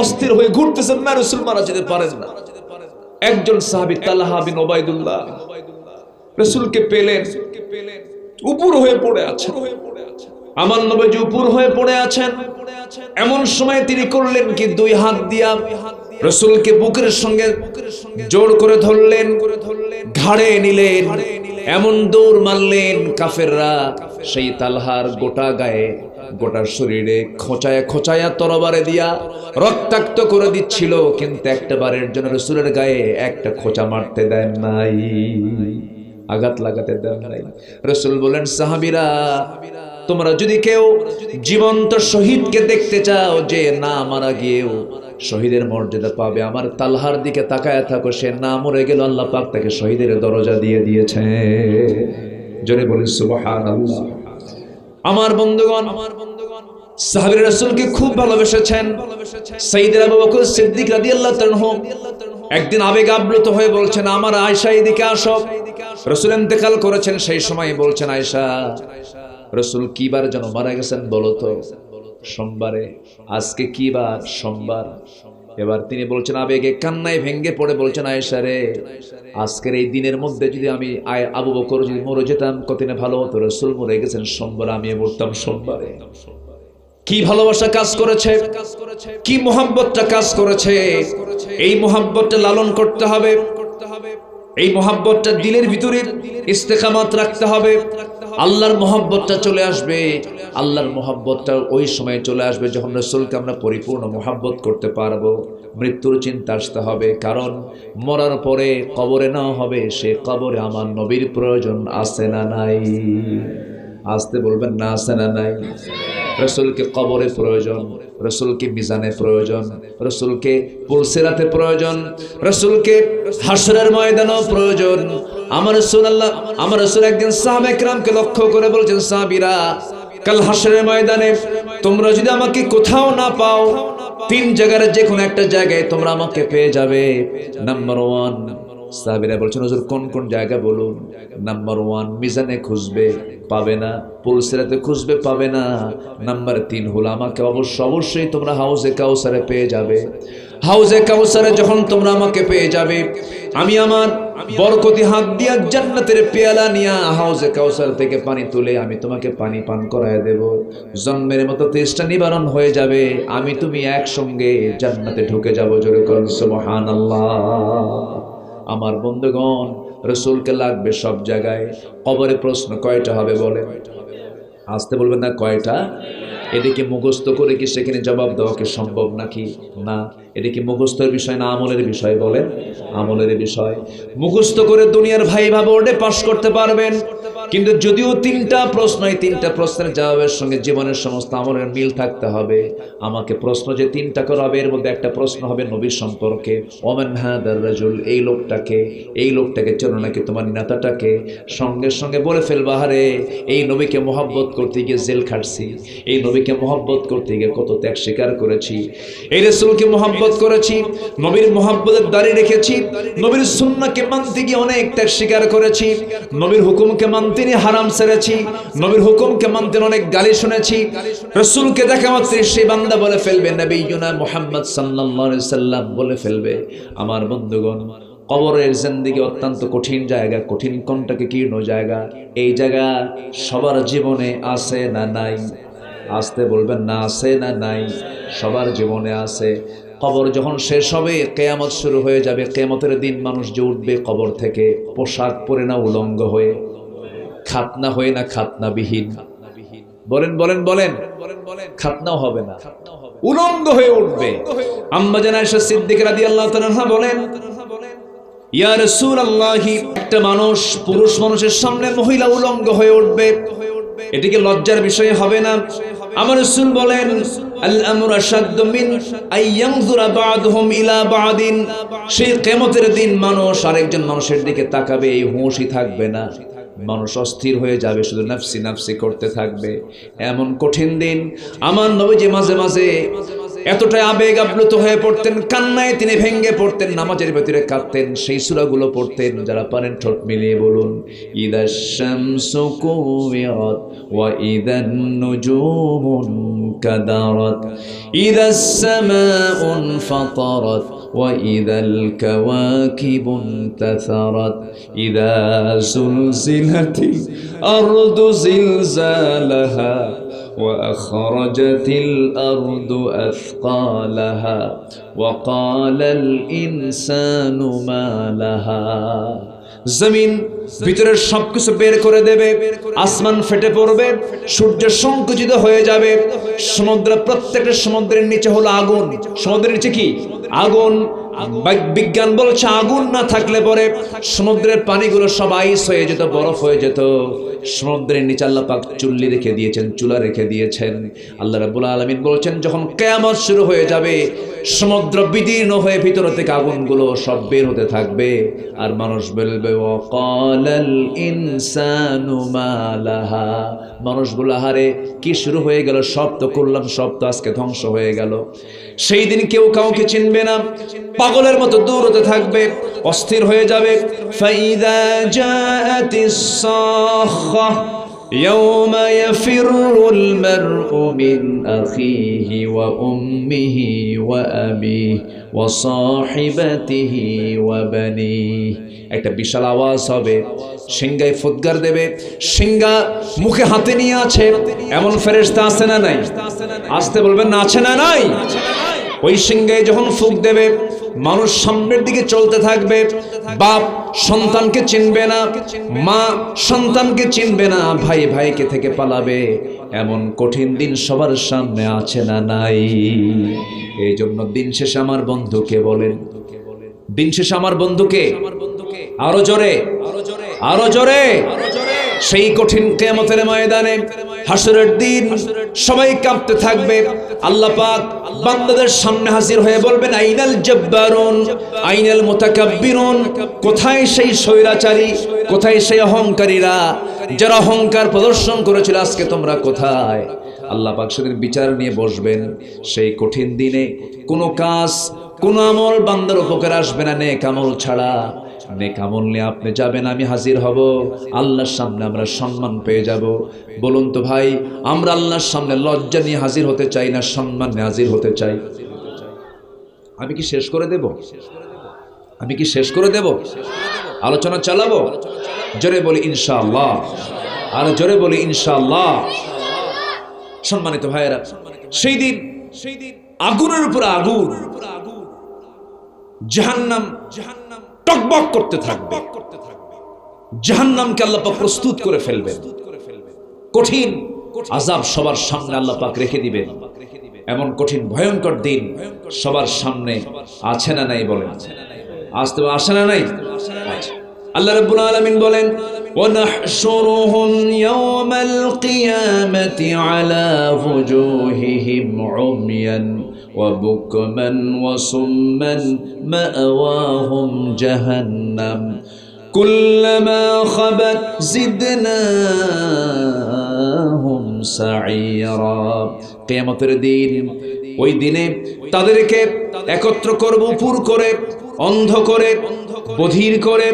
অস্থির হয়ে ঘুরতেছেন, না রাসূল মারা যেতে পারেন না। একজন সাহাবী তালহা বিন উবাইদুল্লাহ রাসূলকে পেলেন, উপর হয়ে পড়ে আছেন। আমার নবীজি উপর হয়ে পড়ে আছেন। এমন সময় তিনি করলেন কি, 2 হাত দিয়া রাসূলকে বুকের সঙ্গে জোর করে ধরলেন, ঘাড়ে নিলেন, এমন দৌড় মারলেন কাফেররা সেই তালহার গোটা গায়ে, গোটা শরীরে খোঁচায়া খোঁচায়া তরবারে দিয়া রক্তাক্ত করে দিচ্ছিল। কিন্তু একটা বারের জন্য রাসূলের গায়ে একটা খোঁচা মারতে দেন নাই, আঘাত লাগাতে দেন নাই। রাসূল বলেন, সাহাবীরা তোমরা যদি কেউ জীবন্ত শহীদকে দেখতে চাও যে না মারা গিয়েও শহীদের মর্যাদা পাবে, আমার তালহার দিকে তাকায় থাকো। সে না মরে গেল, আল্লাহ পাক তাকে শহীদের দরজা দিয়ে দিয়েছে। জোরে বলি সুবহানাল্লাহ। আমার বন্ধুগণ, সাহাবীরা রাসূলকে খুব ভালোবেসেছেন। সাইয়েদনা আবু বকর সিদ্দিক রাদিয়াল্লাহু তাআলা একদিন আবেগ আপ্লুত হয়ে বলছেন, আমার আয়েশা এদিকে আসো। রাসূল ইন্তেকাল করেছেন সেই সময় বলছেন, আয়েশা রাসূল কি বার যেন মারা গেছেন বলো তো? সোমবারে। আজকে কি বার? সোমবার। এবার তিনি বলছেন, আবেগে কান্নায় ভেঙ্গে পড়ে বলছেন, আয়েশা রে, আজকের এই দিনের মধ্যে যদি আমি আবু বকর যদি মরে যেতাম কতদিনে ভালো হতো। রাসূল মরে গেছেন সোমবার, আমি মরতাম সোমবারে। কি ভালোবাসা কাজ করেছে, কি মোহাব্বতটা কাজ করেছে। এই মোহাব্বতটা লালন করতে হবে, এই মোহাব্বতটা দিলের ভিতরে ইস্তেকামাত রাখতে হবে। আল্লাহর মোহাব্বতটা চলে আসবে। আল্লাহর মোহাব্বতটা ওই সময় চলে আসবে যখন রাসূলকে আমরা পরিপূর্ণ মোহাব্বত করতে পারবো। মৃত্যুর চিন্তা আসতে হবে, কারণ মরার পরে কবরে না হবে, সে কবরে আমার নবীর প্রয়োজন আছে না নাই? আসতে বলবেন না, আছে না নাই? রাসূলকে কবরে প্রয়োজন, রাসূলকে মিজানে প্রয়োজন, রাসূলকে পুলসিরাতে প্রয়োজন, রাসূলকে হাশরের ময়দানেও প্রয়োজন। আমার রাসূল একদিন সাহাবা একরামকে লক্ষ্য করে বলছেন, সাহাবীরা কাল হাশরের ময়দানে তোমরা যদি আমাকে কোথাও না পাও, 3 জায়গার যে কোনো একটা জায়গায় তোমরা আমাকে পেয়ে যাবে। নাম্বার 1 সাহাবীরা বলছেন হুজুর কোন কোন জায়গা বলুন। নাম্বার 1 মিজানে খুঁজবে, পাবে না। পুলসিরাতে খুঁজবে, পাবে না। নাম্বার 3 হলো আমাকে অবশ্যই তোমরা হাউজে কাউসারে পেয়ে যাবে। হাউজে কাউসারে যখন তোমরা আমাকে পেয়ে যাবে, আমি আমার বরকতি হাত দিয়া জান্নাতের পেয়ালা নিয়া হাউজে কাউসার থেকে পানি তুলে আমি তোমাকে পানি পান করায় দেব। জন্মের মতো তেষ্টা নিবারণ হয়ে যাবে, আমি তুমি একসঙ্গে জান্নাতে ঢুকে যাব। জোরে করুন সুবহানাল্লাহ। আমার বন্ধুগণ, রাসূলকে লাগবে সব জায়গায়। কবরে প্রশ্ন কয়টা হবে বলে? আসতে বলবেন না কয়টা? এদিকে মুখস্থ করে কি সেখানে জবাব দেওয়া কি সম্ভব নাকি? না। এটা কি মুখস্থের বিষয় না আমলের বিষয়? বলেন আমলের বিষয়। মুখস্থ করে দুনিয়ার ভাইভা বোর্ডে পাশ করতে পারবেন, কিন্তু যদিও 3টা প্রশ্ন, এই 3টা প্রশ্নের জবাবের সঙ্গে জীবনের সমস্ত আমলের মিল থাকতে হবে। আমাকে প্রশ্ন যে 3টা করাবে, এর মধ্যে একটা প্রশ্ন হবে নবীর সম্পর্কে। ওমান হাদার রাজুল, এই লোকটাকে চেনো নাকি? তোমার নেতাটাকে? সঙ্গে সঙ্গে বলে ফেলবা, আরে এই নবীকে মহব্বত করতে গিয়ে জেল খাটছি, এই নবীকে মহব্বত করতে গিয়ে কত ত্যাগ স্বীকার করেছি, এই রাসূলকে মহব্বত করেছি, নবীর মহব্বতের দাড়ি রেখেছি, নবীর সুন্নাহকে মানতে গিয়ে অনেক ত্যাগ স্বীকার করেছি, নবীর হুকুমকে মানতে হারাম ছেড়েছি, নবীর হুকুমকে মানতে অনেক গালি শুনেছি। রাসূলকে দেখা মাত্র সেই বান্দা বলে ফেলবে নবিয়ুনা মুহাম্মদ সাল্লাল্লাহু আলাইহি সাল্লাম বলে ফেলবে। আমার বন্ধুগণ, কবরের জিন্দেগি অত্যন্ত কঠিন জায়গা, কঠিন কণ্ঠকে কীর্ণ জায়গা। এই জায়গা সবার জীবনে আছে না নাই? আসতে বলবেন না আছে না নাই? সবার জীবনে আছে। কবর যখন শেষ হবে, কিয়ামত শুরু হয়ে যাবে। কিয়ামতের দিন মানুষ যে উঠবে কবর থেকে, পোশাক পরে না উলঙ্গ হয়ে, খাতনা হয়ে না খাতনাবিহীন। বলেন বলেন বলেন। খাতনাও হবে না, উলঙ্গ হয়ে উঠবে। আম্মা জান আয়েশা সিদ্দিকা রাদিয়াল্লাহু তাআলা আনহা বলেন, ইয়া রাসূলুল্লাহ, একটা মানুষ, পুরুষ মানুষের সামনে মহিলা উলঙ্গ হয়ে উঠবে, এটা কি লজ্জার বিষয় হবে না? আমার রাসূল বলেন, আল আমরু আশাদ্দু মিন আইয়ানজুরা বা'দুহুম ইলা বা'দিন। সেই কিয়ামতের দিন মানুষ আরেকজন মানুষের দিকে তাকাবে, এই হুঁশই থাকবে না। মানুষ অস্থির হয়ে যাবে, শুধু নাফসি নাফসি করতে থাকবে। এমন কঠিন দিন। আমার নবীজি মাঝে মাঝে এতটাই আবেগ আপ্লুত হয়ে পড়তেন, কান্নায় তিনি ভেঙে পড়তেন, নামাজের ভিতরে কাঁদতেন। সেই সূরাগুলো পড়তেন, যারা পারেন ঠোঁট মিলিয়ে বলুন, ইদাশ শামসু কুবিরাত ওয়া ইদান নুজুমুন কাদারাত ইদাস সামাউন ফাতারাত ওয়া ইদাল কাওয়াকিবুন তাসারাত ইদা জুলজিলাতিল আরদু জিলজালাহা وأخرجت الأرض أثقالها وقال الإنسان ما لها। জমিন ভিতরের সবকিছু বের করে দেবে, আসমান ফেটে পড়বে, সূর্য সংকুচিত হয়ে যাবে, সমুদ্র, প্রত্যেকটা সমুদ্রের নিচে হলো আগুন। সমুদ্রের নিচে কি? আগুন। বিজ্ঞান বলছে আগুন না থাকলে পরে সমুদ্রের পানিগুলো সব আইস হয়ে যেত, বরফ হয়ে যেত। সমুদ্রের নিচে আল্লাহ পাক চুল্লি রেখে দিয়েছেন, চুলা রেখে দিয়েছেন। আল্লাহ রাব্বুল আলামিন বলছেন, যখন কিয়ামত শুরু হয়ে যাবে, সমুদ্র বিদীর্ণ হয়ে ভিতর থেকে আগুনগুলো সব বের হতে থাকবে, আর মানুষ বলবে ওয়াকালাল ইনসানু মা লাহা। মানুষ বলে, আহারে কি শুরু হয়ে গেল, সব তো করলাম, সব তো আজকে ধ্বংস হয়ে গেল। সেই দিন কেউ কাউকে চিনবে না, পাগলের মতো দূর হতে থাকবে, অস্থির হয়ে যাবে। ফাইদা জাআতিস সাখা ইয়াওমা ইয়াফিরুল মারউ মিন আখিহি ওয়া উম্মিহি ওয়া আবিহি ওয়া সাহিবাতিহি ওয়া বানিহি। একটা বিশাল আওয়াজ হবে, সিংহায় ফুৎকার দেবে, সিংহা মুখে হাতে নিয়ে আছে, এমন ফেরেশতা আছে না নাই? আসতে বলবেন না আছে না নাই? ওই সিংহায় যখন ফুঁক দেবে, মানুষ সামনের দিকে চলতে থাকবে, বাপ সন্তানকে চিনবে না, মা সন্তানকে চিনবে না, ভাই ভাইকে থেকে পালাবে। এমন কঠিন দিন সবার সামনে আছে না নাই? এই জন্য দিন শেষে আমার বন্ধুকে বলেন, দিন শেষে আমার বন্ধুকে, আরো জোরে, আরো জোরে। সেই কঠিন কিয়ামতের ময়দানে, হাসরের দিন সবাই কাঁপতে থাকবে। আল্লাহ পাক বান্দাদের সামনে হাজির হয়ে বলবেন, আইনাল জব্বারুন আইনাল মুতাকাব্বিরুন। কোথায় সেই স্বৈরাচারী, কোথায় সেই অহংকারীরা, যারা অহংকার প্রদর্শন করেছিল, আজকে তোমরা কোথায়? আল্লাহ পাক সেদিন বিচার নিয়ে বসবেন। সেই কঠিন দিনে কোনো কাজ, কোনো আমল বান্দার উপকার আসবে না নেক আমল ছাড়া। নেক আমল নিয়ে আপনি যাবেন, আমি হাজির হব, আল্লাহর সামনে আমরা সম্মান পেয়ে যাব। বলুন তো ভাই, আমরা আল্লাহর সামনে লজ্জা নিয়ে হাজির হতে চাই না সম্মান নিয়ে হাজির হতে চাই? আমি কি শেষ করে দেব? আমি কি শেষ করে দেব? আলোচনা চালাবো? জোরে বলি ইনশাআল্লাহ, আর জোরে বলি ইনশাআল্লাহ। সম্মানিত ভাইয়েরা, সেই দিন আগুনের উপর আগুন, জাহান্নাম টকবক করতে থাকবে, জাহান্নামকে আল্লাহ পাক প্রস্তুত করে ফেলবেন, কঠিন আযাব সবার সামনে আল্লাহ পাক রেখে দিবেন। এমন কঠিন ভয়ঙ্কর দিন সবার সামনে আছে না নাই? বলেন আজ তো আসে না নাই? আল্লাহ রাব্বুল আলামিন বলেন, وَنَحْشُرُهُمْ يَوْمَ الْقِيَامَةِ عَلَى وُجُوهِهِمْ عُمْيًا وَبُكْمًا وَصُمًّا مَأْوَاهُمْ جَهَنَّمُ كُلَّمَا خَبَتْ زِدْنَاهُمْ سَعِيرًا। কিয়ামতের দিন, ওই দিনে তাদেরকে একত্র করব, উপর করে, অন্ধ করে, বধির করে,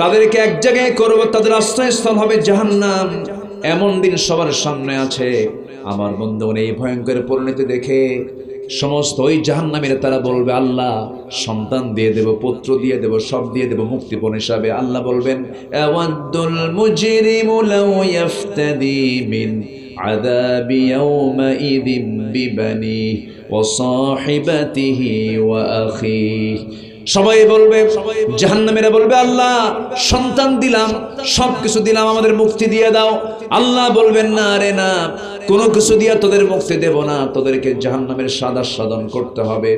তাদেরকে এক জায়গায় করব, তাদের আশ্রয়স্থল হবে জাহান্নাম। এমন দিন সবার সামনে আছে। আমার বন্ধুগণ, এই ভয়ঙ্কর পরিণতি দেখে সমস্ত ওই জাহান্নামীরা তারা বলবে, আল্লাহ সন্তান দিয়ে দেব, পুত্র দিয়ে দেব, সব দিয়ে দেব মুক্তিপণ হিসাবে। আল্লাহ বলবেন, আওয়াদ্দুল মুজরিমু লাউ ইফতাদি মিন আযাবি ইয়াউমাইযিন বিবানি ওয়া সাহিবাতিহি ওয়া আখিহি। সবাই বলবে, জাহান্নামীরা বলবে, আল্লাহ সন্তান দিলাম, সবকিছু দিলাম, আমাদের মুক্তি দিয়ে দাও। আল্লাহ বলবেন, না রে না, কোনো কিছু দিয়া তোদের মুক্তি দেব না, তোদেরকে জাহান্নামের সাদা সাধন করতে হবে।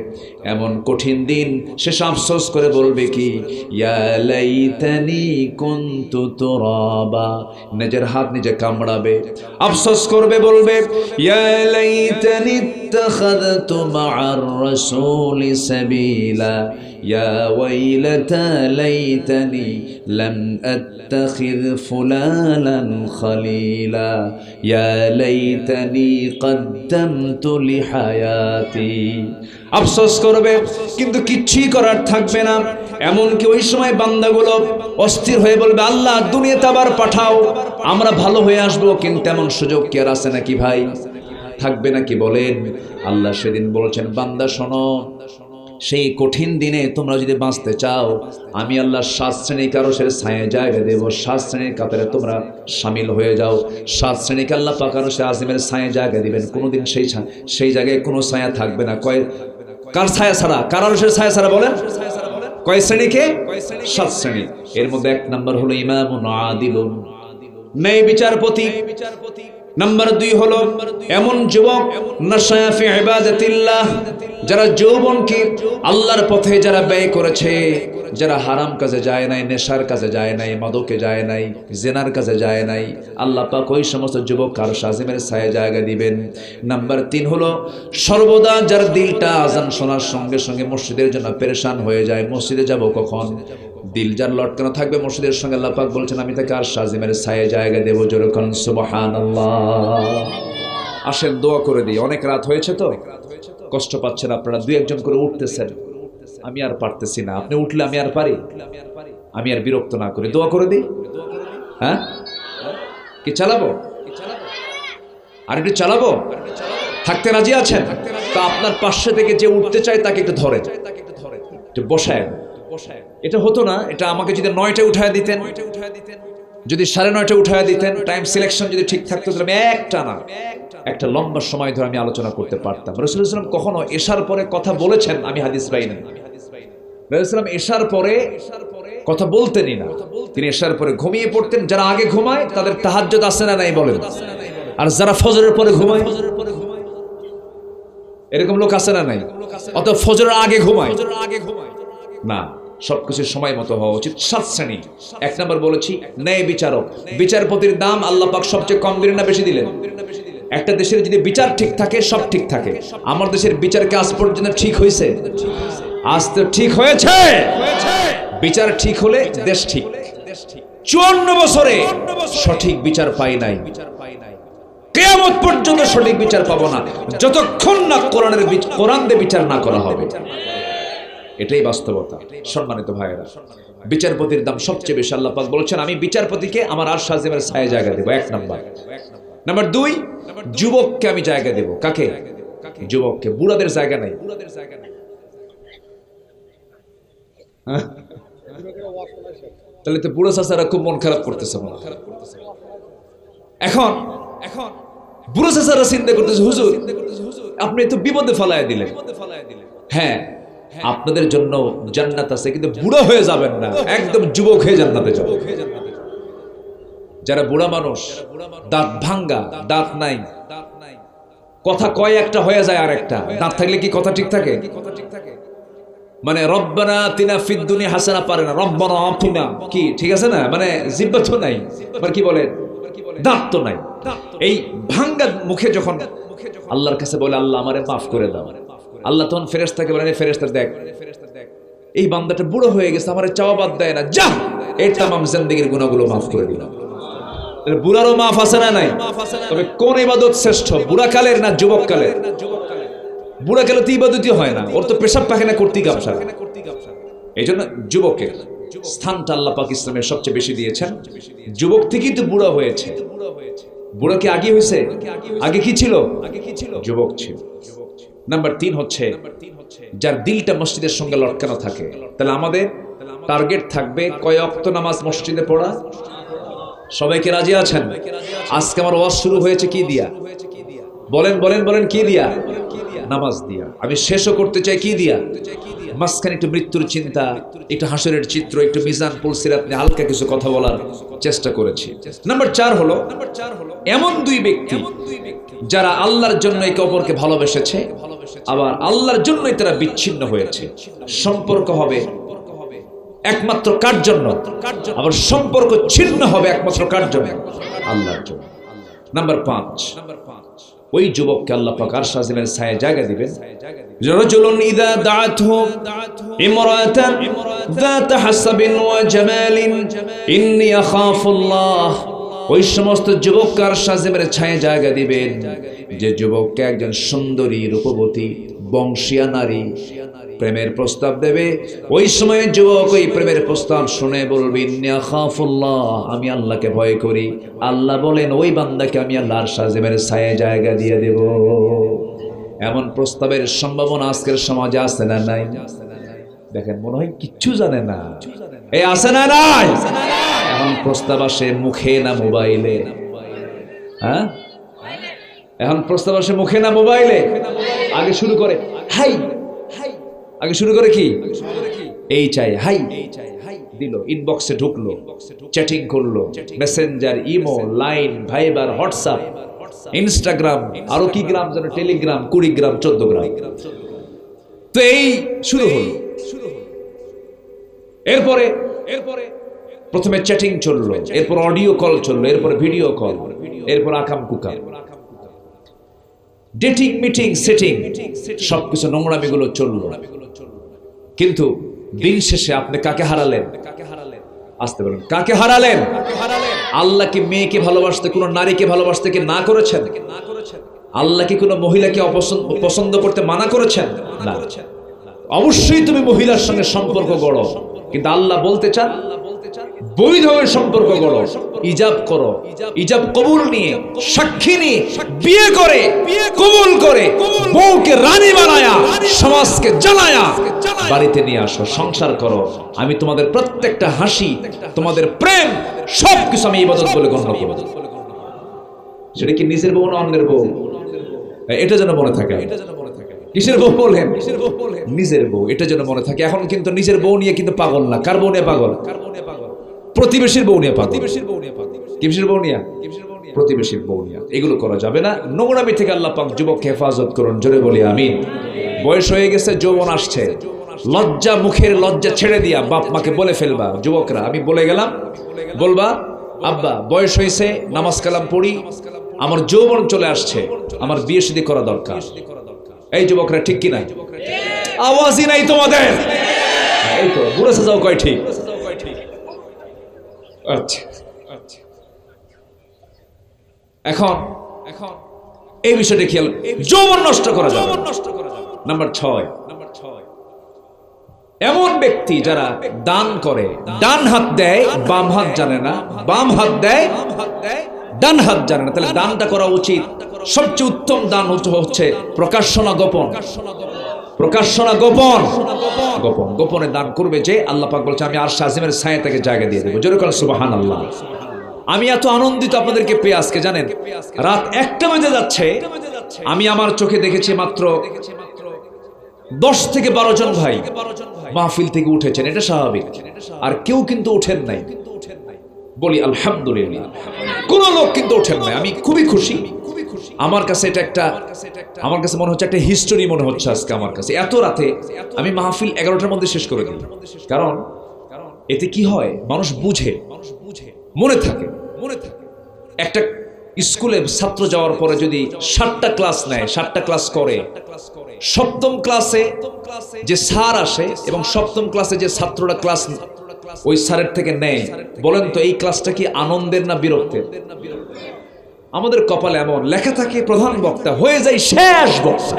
এমন কঠিন দিন শেষ আফসোস করে বলবে কি, ইয়া লাইতানি কুনতু তুরাবা, নিজের হাত নিজে কামড়াবে, আফসোস করবে, বলবে, ইয়া লাইতানি ইত্তাখাযতু মা'আর রাসূলি সাবিলা, ইয়া ওয়াইলাতা লাইতানি লাম আত্তাখিয ফুলানান খলিলা, ইয়া লাইতানি কদ্দামতু লিহায়াতি। আফসোস করবে, কিন্তু কিচ্ছুই করার থাকবে না। এমনকি ওই সময় বান্দাগুলো অস্থির হয়ে বলবে, আল্লাহ দুনিয়াতে আবার পাঠাও, আমরা ভালো হয়ে আসবো। কিন্তু এমন সুযোগ কি আর আছে নাকি ভাই? থাকবে নাকি বলেন? আল্লাহ সেদিন বলছেন, বান্দা শোনো, সেই কঠিন দিনে তোমরা যদি বাঁচতে চাও, আমি আল্লাহ 7 শ্রেণী কারোশের ছায়া জায়গা দেব, 7 শ্রেণীর কাতারে তোমরা সামিল হয়ে যাও। 7 শ্রেণীকে আল্লাহ পাক আরশে আজিমের ছায়া জায়গা দিবেন, কোনোদিন সেই জায়গায় কোনো ছায়া থাকবে না। কার ছায়া ছাড়া? কার আরশের ছায়া ছাড়া? বলেন কয় শ্রেণীকে? 7 শ্রেণী। এর মধ্যে 1 নম্বর হলো ইমামুন আদিলুন, ন্যায় বিচারপতি। নাম্বার 2 হলো এমন যুবক, নাশায়া ফি ইবাদাতিল্লাহ, যারা যৌবনকে আল্লাহর পথে যারা ব্যয় করেছে, যারা হারাম কাজে যায় নাই, নেশার কাজে যায় নাই, মাদকে যায় নাই, জিনার কাজে যায় নাই, আল্লাহ পাক ওই সমস্ত যুবক আরশ আজিমের ছায়া জায়গা দিবেন। নাম্বার 3 হলো সর্বদা যার দিলটা আজান শোনার সঙ্গে সঙ্গে মসজিদের জন্য পেরেশান হয়ে যায়, মসজিদে যাব কখন, দিল যার লটকানো থাকবে মসজিদের সঙ্গে, আল্লাহ পাক বলছেন, আমি তাকে আরশ আজিমের ছায়া জায়গা দেব। যেরকম সুবহানাল্লাহ। আসেন দোয়া করে দিই। অনেক রাত হয়েছে তো, কষ্ট পাচ্ছেন আপনারা, 2-1 জন করে উঠতেছেন, আমি আর পারতেছি না। আপনি উঠলে আমি আর পারি? আমি আর বিরক্ত না করি, দোয়া করে দিই। হ্যাঁ, কি চালাবো? আর একটু চালাবো? থাকতে রাজি আছেন? তা আপনার পাশে থেকে যে উঠতে চায় তাকে একটু ধরে, একটু বসায়। এটা হতো না, এটা আমাকে যদি 9টায় উঠায় দিতেন, যদি 9:30 উঠায় দিতেন, টাইম সিলেকশন যদি ঠিক থাকতো, আমি একটা লম্বা সময় ধরে আমি আলোচনা করতে পারতাম। রাসূলুল্লাহ সাল্লাল্লাহু আলাইহি ওয়াসাল্লাম কখনো এশার পরে কথা বলেছেন? আমি হাদিস পাই না। রাসূলুল্লাহ সাল্লাম এশার পরে কথা বলতেনই না, তিনি এশার পরে ঘুমিয়ে পড়তেন। যারা আগে ঘুমায় তাদের তাহাজ্জুদ আছে না নাই বলেন? আর যারা ফজরের পরে ঘুমায়, এরকম লোক আছে না নাই? অত ফজরের আগে ঘুমায় না। সবকিছু সময় মতো হওয়া উচিত। 7 শ্রেণী। 1 নম্বর বলেছি ন্যায় বিচারক, বিচারপতির দাম আল্লাহ পাক সবচেয়ে কম দিলেন না বেশি দিলেন? একটা দেশের যদি বিচার ঠিক থাকে, সব ঠিক থাকে। আমার দেশের বিচার কি আজ পর্যন্ত ঠিক হয়েছে? আজ তো ঠিক হয়েছে। বিচার ঠিক হলে দেশ ঠিক। 54 বছরে সঠিক বিচার পাই নাই, কিয়ামত পর্যন্ত সঠিক বিচার পাবো না, যতক্ষণ না কোরআন দিয়ে বিচার না করা হবে। এটাই বাস্তবতা। সম্মানিত ভাইয়েরা, বিচারপতির দাম সবচেয়ে বেশি। আল্লাহ পাক বলেছেন আমি বিচারপতিকে আমার আরশ আজিমের ছায়ায় জায়গা দেব, 1 নাম্বার। নাম্বার 2, যুবককে আমি জায়গা দেব। কাকে? যুবককে। বুড়াদের জায়গা নাই। তাহলে তো বুড়ো চাচারা খুব মন খারাপ করতেছে। এখন বুড়ো চাচারা চিন্তা করতেছে হুজুর আপনি তো বিপদে ফেলায় দিলেন। হ্যাঁ, আপনাদের জন্য জান্নাত আছে, কিন্তু বুড়ো হয়ে যাবেন না, একদম যুবক হয়ে জান্নাতে যাবেন। যারা বুড়া মানুষ, দাঁত ভাঙ্গা, দাঁত নাই, কথা কয় একটা হয়ে যায় আর একটা, দাঁত থাকলে কি কথা ঠিক থাকে? মানে রব্বানা আতিনা ফিদ দুনিয়া হাসানা পারে না, রব্বানা আতিনা কি ঠিক আছে না? মানে জিহ্বা তো নাই, মানে কি বলে দাঁত তো নাই। এই ভাঙ্গা মুখে যখন আল্লাহর কাছে বলে আল্লাহ আমারে মাফ করে দাও, আল্লাহ তখন ফেরেশতাকে বলেন ফেরেশতা দেখ এই বান্দাটা বুড়ো হয়ে গেছে, আমারে চাওয়া বাদ দেয় না, যা এই তামাম জিন্দেগীর গুনাহগুলো মাফ করে দিলাম। বুড়ারও মাফ আছে না নাই? তবে কোন ইবাদত শ্রেষ্ঠ, বুড়াকালের না যুবককালের? বুড়াকালে তো ইবাদতই হয় না, ওর তো পেশাব পায়খানা করতেই গামছা। এই জন্য যুবকের স্থানটা আল্লাহ পাক ইসলামের সবচেয়ে বেশি দিয়েছেন। যুবক থেকেই তো বুড়া হয়েছে। বুড়া কি আগে হয়েছে? আগে কি ছিল? যুবক ছিল। নাম্বার 3 হচ্ছে যার দিলটা মসজিদের সঙ্গে লটকানো থাকে। তাহলে আমাদের টার্গেট থাকবে কয় ওয়াক্ত নামাজ মসজিদে পড়া। সবাইকে রাজি আছেন? আজকে আমার ওয়াজ শুরু হয়েছে কি দিয়া? বলেন বলেন বলেন, কি দিয়া? নামাজ দিয়া। আমি শেষও করতে চাই কি দিয়া? মাঝখানে একটু মৃত্যুর চিন্তা, একটু হাসরের চিত্র, একটু মিজান পুলসিরাত নিয়ে হালকা কিছু কথা বলার চেষ্টা করেছি। নাম্বার 4 হলো এমন 2 ব্যক্তি যারা আল্লাহর জন্য একে অপরকে ভালোবেসেছে, আবার আল্লাহর জন্যই তারা বিচ্ছিন্ন হয়েছে। সম্পর্ক হবে একমাত্র কার জন্য? আবার সম্পর্ক ছিন্ন হবে একমাত্র কার জন্য? আল্লাহর জন্য। নাম্বার 5, ওই যুবককে আল্লাহ পাক আরশ আজিমের ছায়ায় জায়গা দিবেন। রাজুলুন ইযা দাআতহু ইমরাতান যাত হাসাবিন ওয়া জামালিন ইন্নী আখাফুল্লাহ। ওই সমস্ত যুবককে আরশ আজিমের ছায়ায় জায়গা দিবেন যে যুবককে একজন সুন্দরী রূপবতী বংশীয়া নারী প্রেমের প্রস্তাব দেবে। ওই সময় যুবক ওই প্রেমের প্রস্তাব শুনে বলবে ইন্নী আখাফুল্লাহ, আমি আল্লাহকে ভয় করি। আল্লাহ বলেন ওই বান্দাকে আমি আল্লাহর আরশ আজিমের ছায়ায় জায়গা দিয়ে দেব। এমন প্রস্তাবের সম্ভাবনা আজকের সমাজে আছে না নাই? দেখেন মনে হয় কিচ্ছু জানে না, এই আছে না নাই? এখন প্রস্তাব আসে মুখে না মোবাইলে? হ্যাঁ, এখন প্রস্তাব আসে মুখে না মোবাইলে? আগে শুরু করে হাই, আগে শুরু করে কি এই চাই হাই দিল, ইনবক্সে ঢুকলো, চ্যাটিং করলো, Messenger, imo, Line, Viber, WhatsApp, Instagram, আরো কি গ্রাম যেন, টেলিগ্রাম, 20 গ্রাম 14 গ্রাম। তো এই শুরু হলো। এরপরে প্রথমে চ্যাটিং চললো, এরপর অডিও কল চললো, এরপর ভিডিও কল, এরপর আকাম কুকাম, ডেটিং, মিটিং, সেটিং, সবকিছু নোংরামিগুলো চললো। কিন্তু দিন শেষে আপনি কাকে হারালেন? আসতে বলেন, কাকে হারালেন? আল্লাহ কি মেয়েকে ভালোবাসতে, কোন নারীকে ভালোবাসতে কি না করেছেন? আল্লাহ কি কোনো মহিলাকে পছন্দ করতে মানা করেছেন? না। অবশ্যই তুমি মহিলার সঙ্গে সম্পর্ক গড়ো, কিন্তু আল্লাহ বলতে চান বৈধভাবে সম্পর্ক গড়ো, ইজাব করো, ইজাব কবুল নিয়ে, সাক্ষী নিয়ে, বিয়ে করে, কবুল করে, বউকে রানী বানায়া, সমাজকে জ্বালায়া বাড়িতে নিয়ে আসো, সংসার করো। আমি তোমাদের প্রত্যেকটা হাসি, তোমাদের প্রেম, সবকিছু আমি ইবাদত বলে গণ্য করব। সেটা কি নিজের বউ না অন্যের বউ? এটা যেন মনে থাকে। কিসের বউ বলেন? নিজের বউ, এটা যেন মনে থাকে। এখন কিন্তু নিজের বউ নিয়ে কিন্তু পাগল না। কার বউ নিয়ে পাগল? প্রতিবেশীর বউ নিয়ে পাগল। কিসের বউ নিয়ে? প্রতিবেশীর বউ নিয়ে। এগুলো করা যাবে না। নোংরামি থেকে আল্লাহ পাক যুবককে হেফাজত করুন, জোরে বলি আমিন। বয়স হয়ে গেছে, যৌবন আসছে, লজ্জা, মুখের লজ্জা ছেড়ে দিয়া বাপ মাকে বলে ফেলবা। যুবকরা, আমি বলে গেলাম, বলবা আব্বা বয়স হয়েছে, নামাজ কালাম পড়ি, আমার যৌবন চলে আসছে, আমার বিয়ে শাদী করা দরকার। এই যুবকরা ঠিক কিনা? আওয়াজই নাই তোমাদের। এই তো বুড়ো সাজাও কয় ঠিক। আচ্ছা, এখন এই বিষয়টা খেয়াল, যৌবন নষ্ট করা যাবে। নাম্বার 6, এমন ব্যক্তি যারা দান করে, ডান হাত দেয় বাম হাত জানে না, বাম হাত দেয় ডান হাত জানে না, তাহলে দানটা করা উচিত। সবচেয়ে উত্তম দান হচ্ছে প্রকাশ্য না গোপন, প্রকাশ্য না গোপন, গোপন গোপনে দান করবে যে, আল্লাহ পাক বলছে আমি আরশ আজিমের ছায়া তাকে জায়গা দিয়ে দেবো। জোরে বলেন সুবহানাল্লাহ। আমি এত আনন্দিত আপনাদেরকে পেয়ে আজকে, জানেন রাত 1টা বেজে যাচ্ছে, আমি আমার চোখে দেখেছি মাত্র 10 থেকে 12 জন ভাই মাহফিল থেকে উঠেছেন, এটা স্বাভাবিক। আর কেউ কিন্তু উঠেন নাই, বলি আলহামদুলিল্লাহ, কোন লোক কিন্তু ওঠেন নাই। আমি খুবই খুশি। আমার কাছে এটা একটা, আমার কাছে মনে হচ্ছে একটা হিস্টোরি মনে হচ্ছে আজকে আমার কাছে। এত রাতে আমি মাহফিল 11টার মধ্যে শেষ করে দিই, কারণ এতে কি হয়, মানুষ বুঝে, মনে থাকে। একটা স্কুলে ছাত্র যাওয়ার পরে যদি 7টা ক্লাস নেয়, 7টা ক্লাস করে, 7ম ক্লাসে যে স্যার আসে এবং 7ম ক্লাসে যে ছাত্ররা ক্লাস ওই স্যারের থেকে নেয়, বলেন তো এই ক্লাসটা কি আনন্দের না বিরক্তের? আমাদের কপালে এমন লেখা থাকে প্রধান বক্তা হয়ে যায় শেষ বক্তা,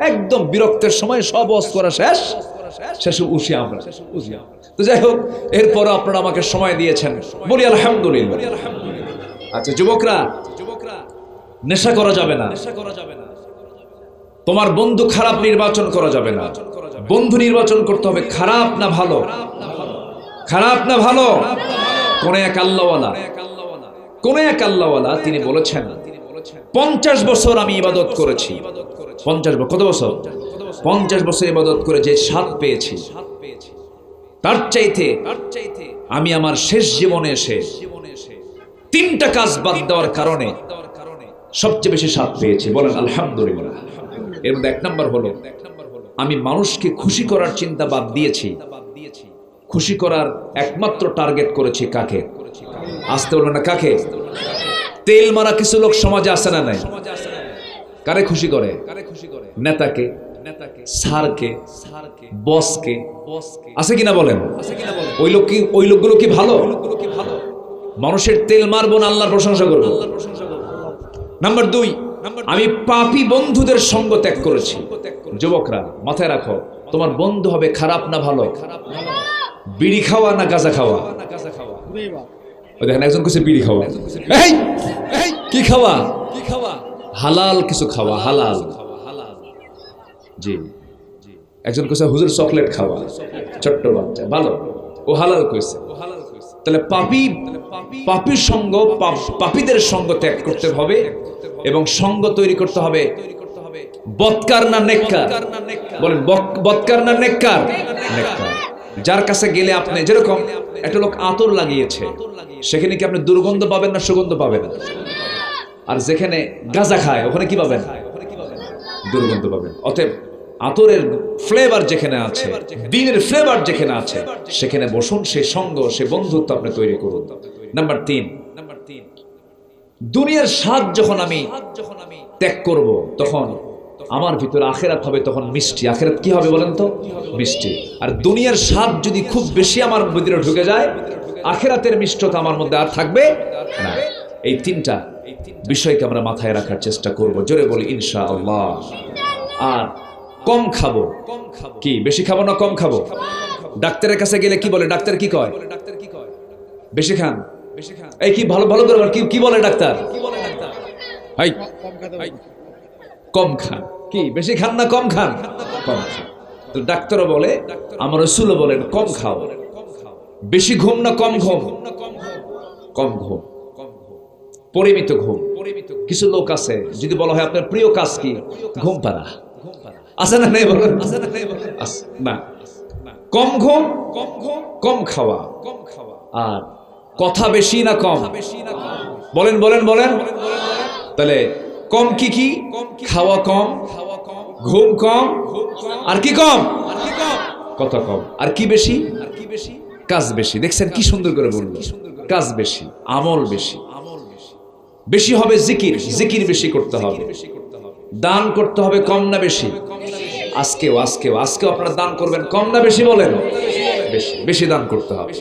একদম বিরক্তের সময় সব ওয়াজ করা শেষ, শেষে উঠি আমরা। তো যাই হোক, এরপর আপনারা আমাকে সময় দিয়েছেন, বলি আলহামদুলিল্লাহ। আচ্ছা যুবকরা, নেশা করা যাবে না, তোমার বন্ধু খারাপ নির্বাচন করা যাবে না। বন্ধু নির্বাচন করতে হবে খারাপ না ভালো, খারাপ না ভালো। কোন এক আল্লাহওয়ালা, কোন এক আল্লাহওয়ালা তিনি বলেছেন 50 বছর আমি ইবাদত করেছি। 50 বছর, কত বছর? 50 বছর ইবাদত করে যে স্বাদ পেয়েছি, তার চাইতে আমি আমার শেষ জীবনে এসে 3টা কাজ বাদ দেওয়ার কারণে সবচেয়ে বেশি স্বাদ পেয়েছি। বলেন আলহামদুলিল্লাহ। এর মধ্যে 1 নম্বর হলো, আমি মানুষকে খুশি করার চিন্তা বাদ দিয়েছি, খুশি করার একমাত্র টার্গেট করেছি কাকে? আসতে বলবেন না, কাকে? তেল মারা কিছু লোক সমাজে আসে না নাই? কারে খুশি করে? নেতাকে, স্যারকে, বসকে, আছে কিনা বলেন? ওই লোকগুলো কি ভালো? মানুষের তেল মারবো না, আল্লাহর প্রশংসা করবো। নাম্বার 2, আমি পাপী বন্ধুদের সঙ্গ ত্যাগ করেছি। যুবকরা মাথায় রাখো, তোমার বন্ধু হবে খারাপ না ভালো? বিড়ি খাওয়া না গাঁজা খাওয়া? দেখেন একজন কইছে বিড়ি খাওয়া, কি খাওয়া? হালাল কিছু খাওয়া, হালাল। জি, একজন কইছে হুজুর চকলেট খাওয়া, ছোট্ট বাচ্চা, ভালো, ও হালাল কইছে। তাহলে পাপীর সঙ্গ, পাপীদের সঙ্গ ত্যাগ করতে হবে এবং সঙ্গ তৈরি করতে হবে বদকার না নেককার? বলেন বদকার না নেককার? নেককার। যার কাছে গেলে আপনি, যেরকম একটা লোক আতর লাগিয়েছে, সেখানে কি আপনি দুর্গন্ধ পাবেন না সুগন্ধ পাবেন? আর যেখানে গাঁজা খায় ওখানে কি পাবেন? দুর্গন্ধ পাবেন। অতএব আতরের ফ্লেভার যেখানে আছে, দিনের ফ্লেভার যেখানে আছে, সেখানে বসুন, সেই সঙ্গ, সে বন্ধুত্ব আপনি তৈরি করুন। নাম্বার 3, দুনিয়ার স্বাদ যখন আমি ত্যাগ করব, তখন আমার ভিতরে আখেরাত হবে তখন মিষ্টি। আখেরাত কি হবে বলেন তো? মিষ্টি। আর দুনিয়ার স্বাদ যদি খুব বেশি আমার ভিতরে ঢুকে যায়, আখেরাতের মিষ্টতা আমার মধ্যে আর থাকবে না। এই 3টা বিষয়কে আমরা মাথায় রাখার চেষ্টা করব। জোরে বলি ইনশাআল্লাহ। আর কম খাবো, কি বেশি খাবো না কম খাবো? ডাক্তারের কাছে গেলে কি বলে? ডাক্তার কি কয়? বেশি খান। এই কি ভালো ভালো করে কি বলে ডাক্তার? কম খান। কি বেশি খান না কম খান? কম খান। তো ডাক্তারও বলে, আমার রাসূলও বলেন কম খাও। বেশি ঘুম না কম ঘুম? কম ঘুম, পরিমিত ঘুম। কিছু লোক আছে, যদি বলা হয় আপনার প্রিয় কাজ কি? ঘুম পাড়া। আছে না নেই বলেন? না, কম ঘুম, কম খাওয়া। আর কথা বেশি না কম? বলেন বলেন বলেন। তাহলে কম কি কি? খাওয়া কম, ঘুম কম, আর কি কম? কথা কম। আর কি বেশি? কাজ বেশি। দেখছেন কি সুন্দর করে বলল? কাজ বেশি, আমল বেশি। বেশি হবে জিকির, জিকির বেশি করতে হবে। দান করতে হবে কম না বেশি? আজকেও আপনারা দান করবেন কম না বেশি? বলেন বেশি, বেশি দান করতে হবে।